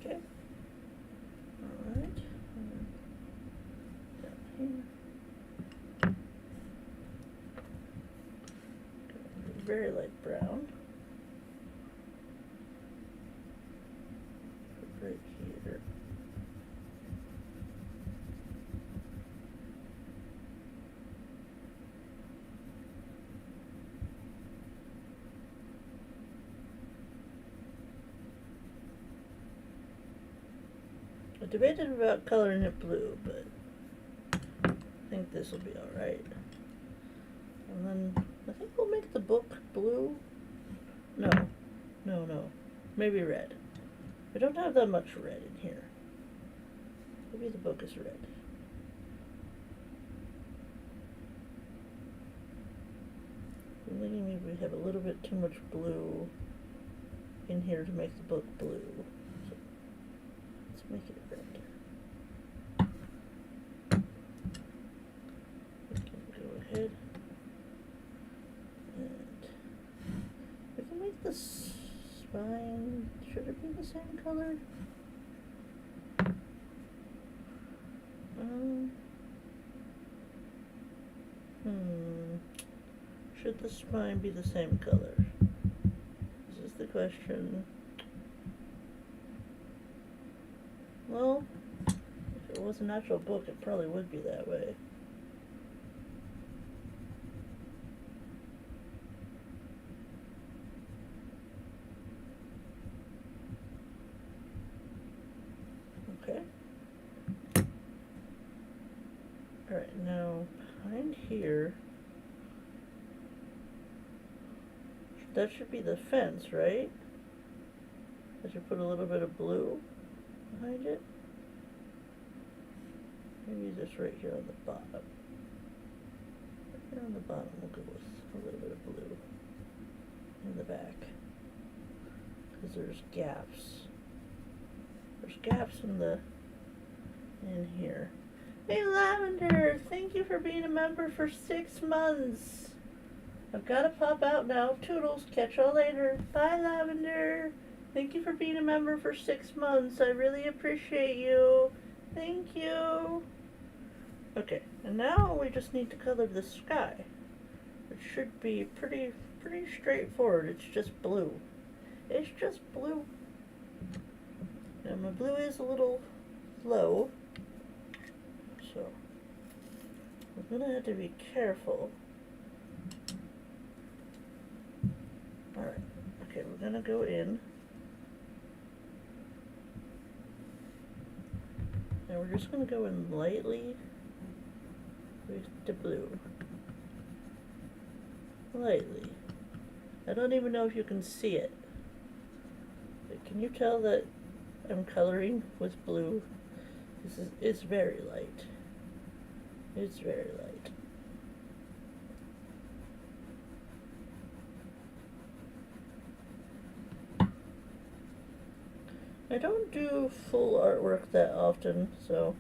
Okay. Alright. Down here. Very light brown. Right here. debated about coloring it blue, but I think this will be alright. And then I think we'll make the book blue. No. Maybe red. We don't have that much red in here. Maybe the book is red. I'm thinking maybe we have a little bit too much blue in here to make the book blue. So let's make it red. We can go ahead and we can make the spine, should it be the same color? Should the spine be the same color? This is the question. Well, if it was an actual book, it probably would be that way. Okay. Alright, now behind here, that should be the fence, right? I should put a little bit of blue behind it. Maybe just right here on the bottom. Right here on the bottom, we'll go with a little bit of blue in the back. Because there's gaps. There's gaps in here. Hey Lavender, thank you for being a member for 6 months. I've got to pop out now. Toodles, catch y'all later. Bye Lavender. Thank you for being a member for 6 months. I really appreciate you. Thank you. Okay, and now we just need to color the sky. It should be pretty straightforward. It's just blue. It's just blue. And my blue is a little low, so we're gonna have to be careful. Alright, okay, we're gonna go in. And we're just gonna go in lightly with the blue. Lightly. I don't even know if you can see it. But can you tell that I'm coloring with blue? It's very light. It's very light. I don't do full artwork that often, so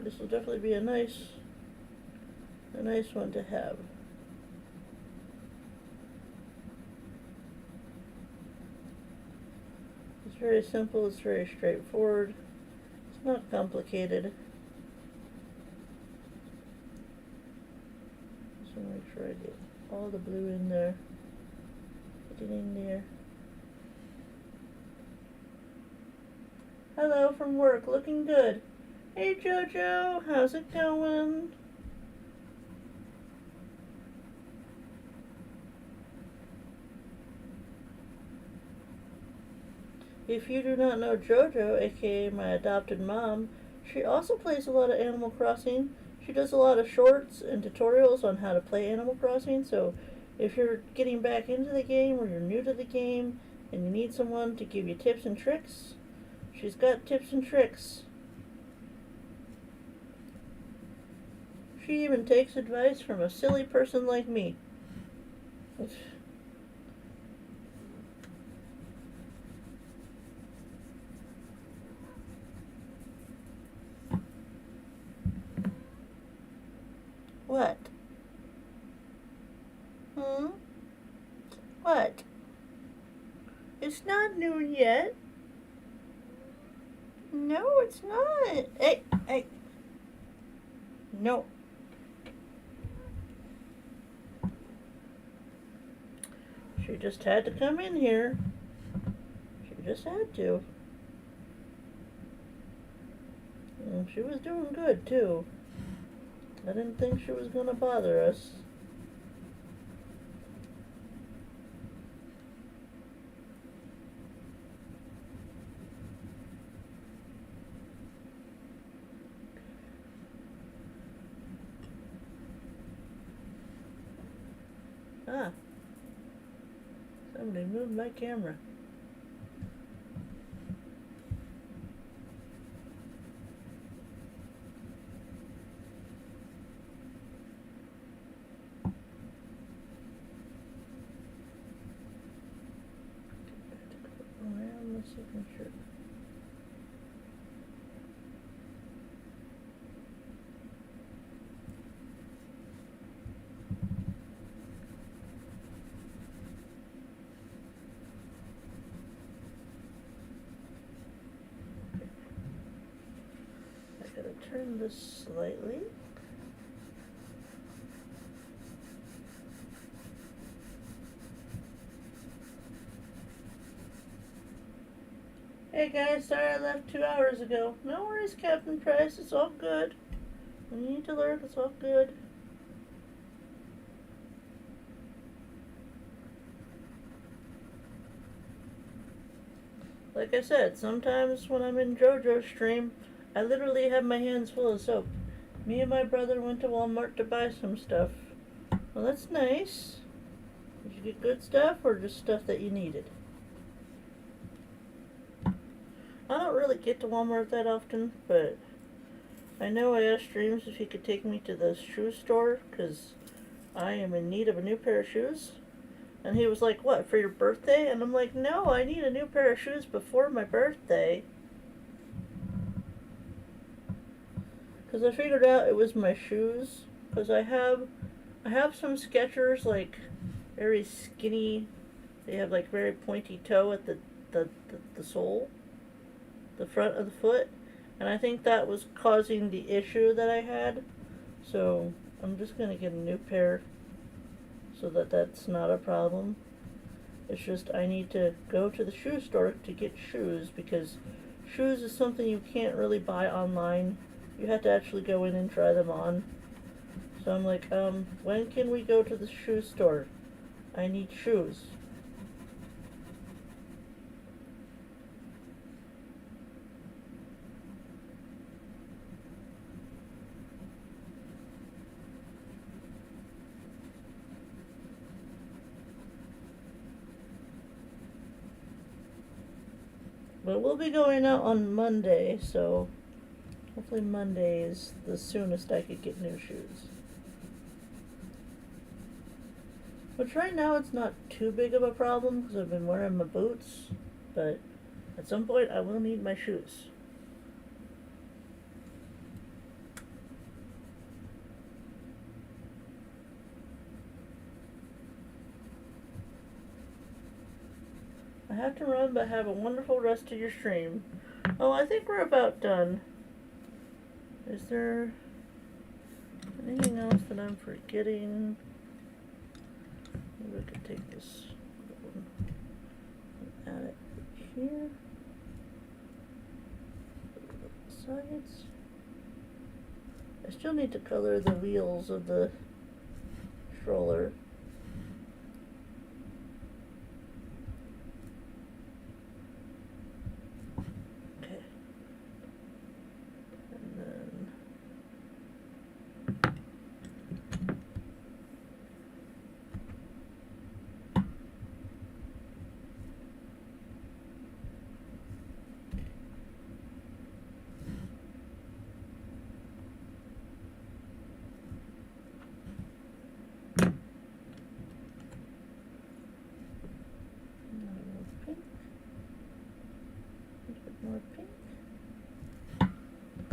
this will definitely be a nice one to have. It's very simple, it's very straightforward, it's not complicated. Just want to make sure I get all the blue in there. Get it in there. Hello from work, looking good. Hey Jojo, how's it going? If you do not know Jojo, aka my adopted mom, she also plays a lot of Animal Crossing. She does a lot of shorts and tutorials on how to play Animal Crossing, so if you're getting back into the game or you're new to the game and you need someone to give you tips and tricks, she's got tips and tricks. She even takes advice from a silly person like me. What? What? It's not noon yet. No, it's not. Hey. No. She just had to come in here. She just had to. And she was doing good, too. I didn't think she was going to bother us. Ah. Somebody moved my camera. Around the signature. I gotta turn this slightly. Hey guys, sorry I left 2 hours ago. No worries, Captain Price, it's all good. When you need to learn, it's all good. Like I said, sometimes when I'm in JoJo's stream, I literally have my hands full of soap. Me and my brother went to Walmart to buy some stuff. Well, that's nice. Did you get good stuff or just stuff that you needed? I don't really get to Walmart that often, but I know I asked Dreams if he could take me to the shoe store because I am in need of a new pair of shoes. And he was like, what, for your birthday? And I'm like, no, I need a new pair of shoes before my birthday. Because I figured out it was my shoes. Because I have some Skechers, like, very skinny. They have, like, very pointy toe at the sole. The front of the foot. And I think that was causing the issue that I had. So, I'm just going to get a new pair so that that's not a problem. It's just I need to go to the shoe store to get shoes because shoes is something you can't really buy online. You have to actually go in and try them on. So I'm like, when can we go to the shoe store? I need shoes. But we'll be going out on Monday, so hopefully Monday is the soonest I could get new shoes. Which right now it's not too big of a problem because I've been wearing my boots, but at some point I will need my shoes. I have to run, but have a wonderful rest of your stream. Oh, I think we're about done. Is there anything else that I'm forgetting? Maybe I could take this one and add it here. Sides. I still need to color the wheels of the stroller. More pink.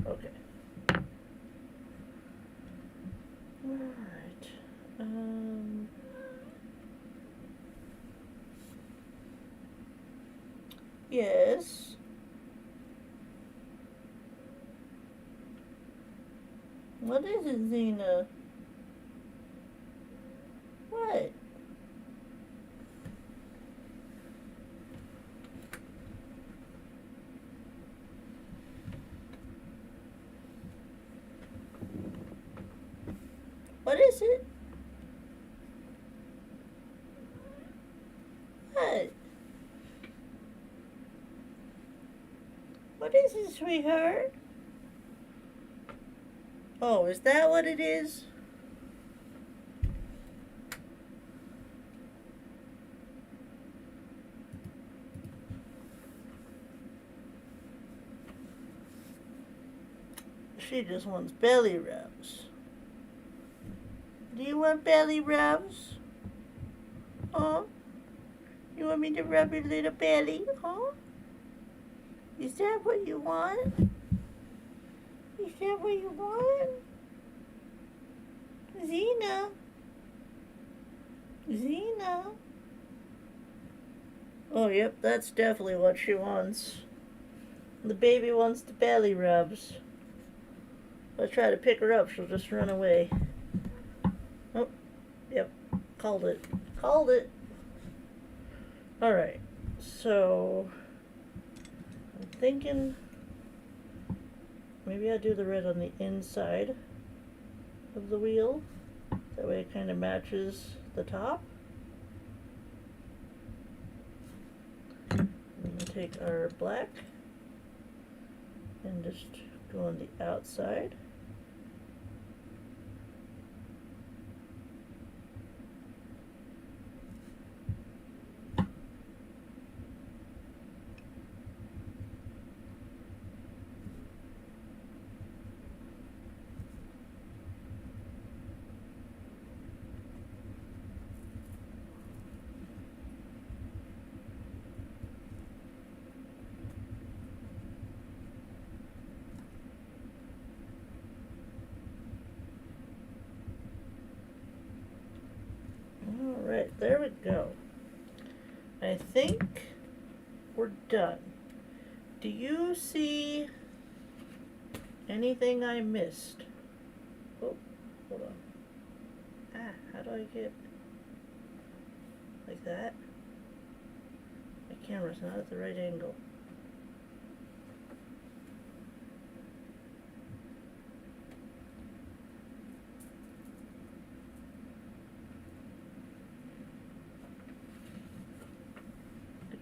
Okay. Alright. Yes. What is it, Zena? What? What is it? What? What is it, sweetheart? Oh, is that what it is? She just wants belly rubs. Do you want belly rubs? Huh? You want me to rub your little belly? Huh? Is that what you want? Is that what you want? Xena? Xena? Oh, yep, that's definitely what she wants. The baby wants the belly rubs. If I try to pick her up, she'll just run away. Oh, yep, called it. Called it. Alright, so I'm thinking maybe I'll do the red on the inside of the wheel. That way it kind of matches the top. I'm going to take our black and just go on the outside. Alright, there we go. I think we're done. Do you see anything I missed? Oh, hold on. Ah, how do I get like that? My camera's not at the right angle.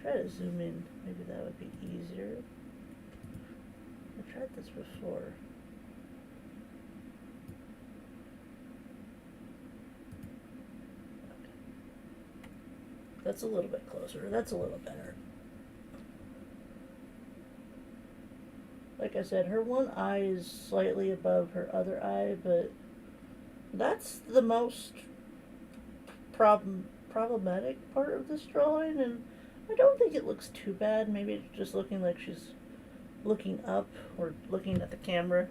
Try to zoom in. Maybe that would be easier. I tried this before. Okay. That's a little bit closer. That's a little better. Like I said, her one eye is slightly above her other eye, but that's the most problematic part of this drawing, and I don't think it looks too bad. Maybe it's just looking like she's looking up or looking at the camera.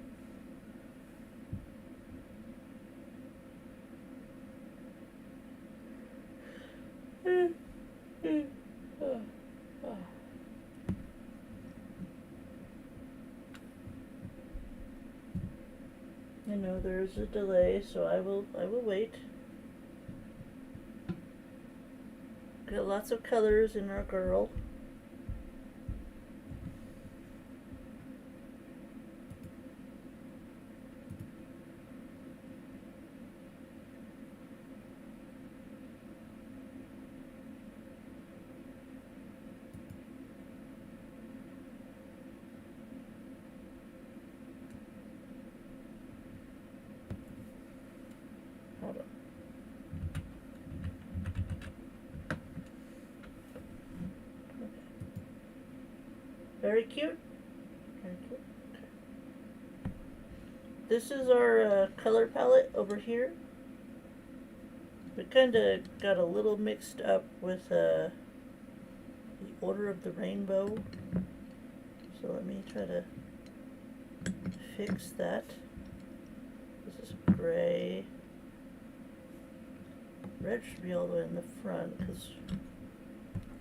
I know there's a delay, so I will wait. Got lots of colors in our girl. Hold on. Very cute. Very cute. Okay. This is our color palette over here. We kind of got a little mixed up with the order of the rainbow. So let me try to fix that. This is gray. Red should be all the way in the front because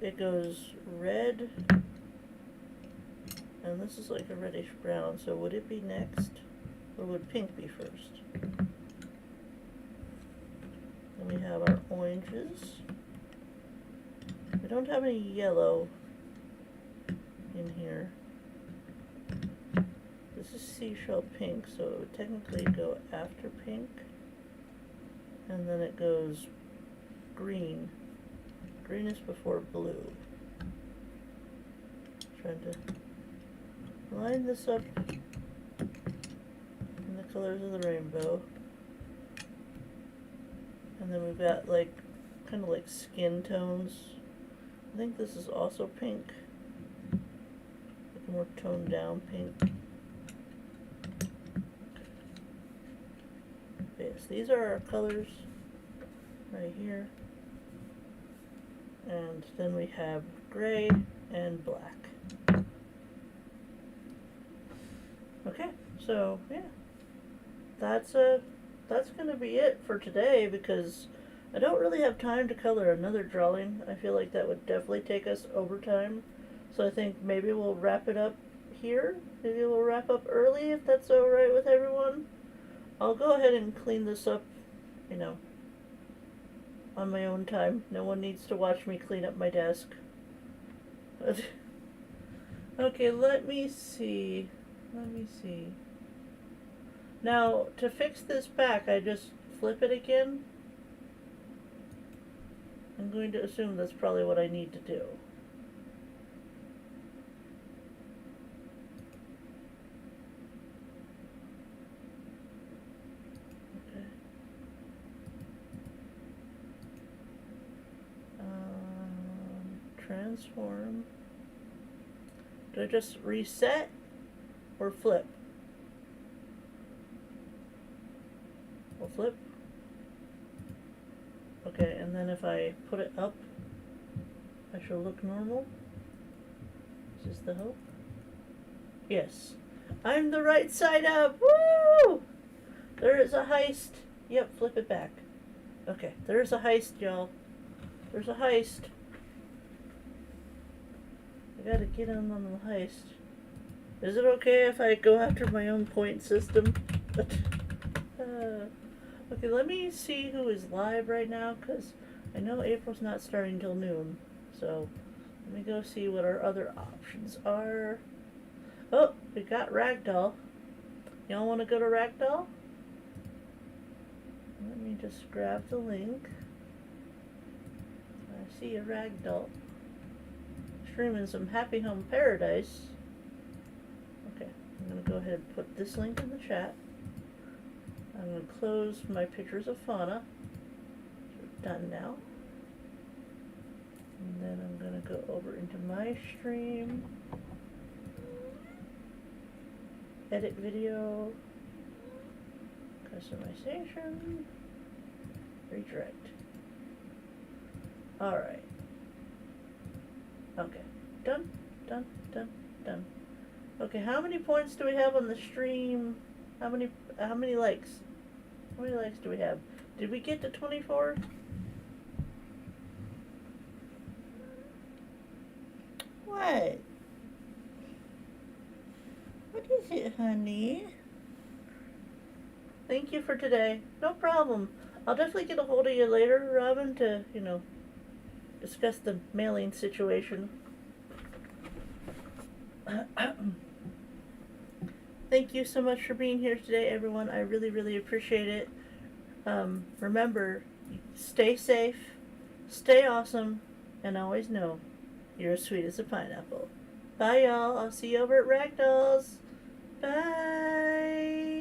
it goes red. And this is like a reddish brown, so would it be next? Or would pink be first? Then we have our oranges. We don't have any yellow in here. This is seashell pink, so it would technically go after pink. And then it goes green. Green is before blue. Trying to line this up in the colors of the rainbow. And then we've got like kind of like skin tones. I think this is also pink. Like a more toned down pink. Yes, these are our colors right here. And then we have gray and black. Okay, so yeah, that's gonna be it for today because I don't really have time to color another drawing. I feel like that would definitely take us over time. So I think maybe we'll wrap it up here. Maybe we'll wrap up early if that's alright with everyone. I'll go ahead and clean this up, you know, on my own time. No one needs to watch me clean up my desk. But okay, let me see. Now, to fix this back, I just flip it again. I'm going to assume that's probably what I need to do. Okay. Transform. Do I just reset or flip? We'll flip. Okay, and then if I put it up, I shall look normal. Is this the hope? Yes. I'm the right side up! Woo! There is a heist. Yep, flip it back. Okay, there's a heist, y'all. There's a heist. I gotta get in on the heist. Is it okay if I go after my own point system? Okay, let me see who is live right now, because I know April's not starting till noon. So, let me go see what our other options are. Oh, we got Ragdoll. Y'all want to go to Ragdoll? Let me just grab the link. I see a Ragdoll. Streaming some Happy Home Paradise. Okay, I'm going to go ahead and put this link in the chat. I'm going to close my pictures of fauna. We're done now. And then I'm going to go over into my stream. Edit video. Customization. Redirect. Alright. Okay. Done. Okay, how many points do we have on the stream? How many likes? How many likes do we have? Did we get to 24? What? What is it, honey? Thank you for today. No problem. I'll definitely get a hold of you later, Robin, to, discuss the mailing situation. Thank you so much for being here today, everyone. I really, really appreciate it. Remember, stay safe, stay awesome, and always know you're as sweet as a pineapple. Bye, y'all. I'll see you over at Ragdoll's. Bye.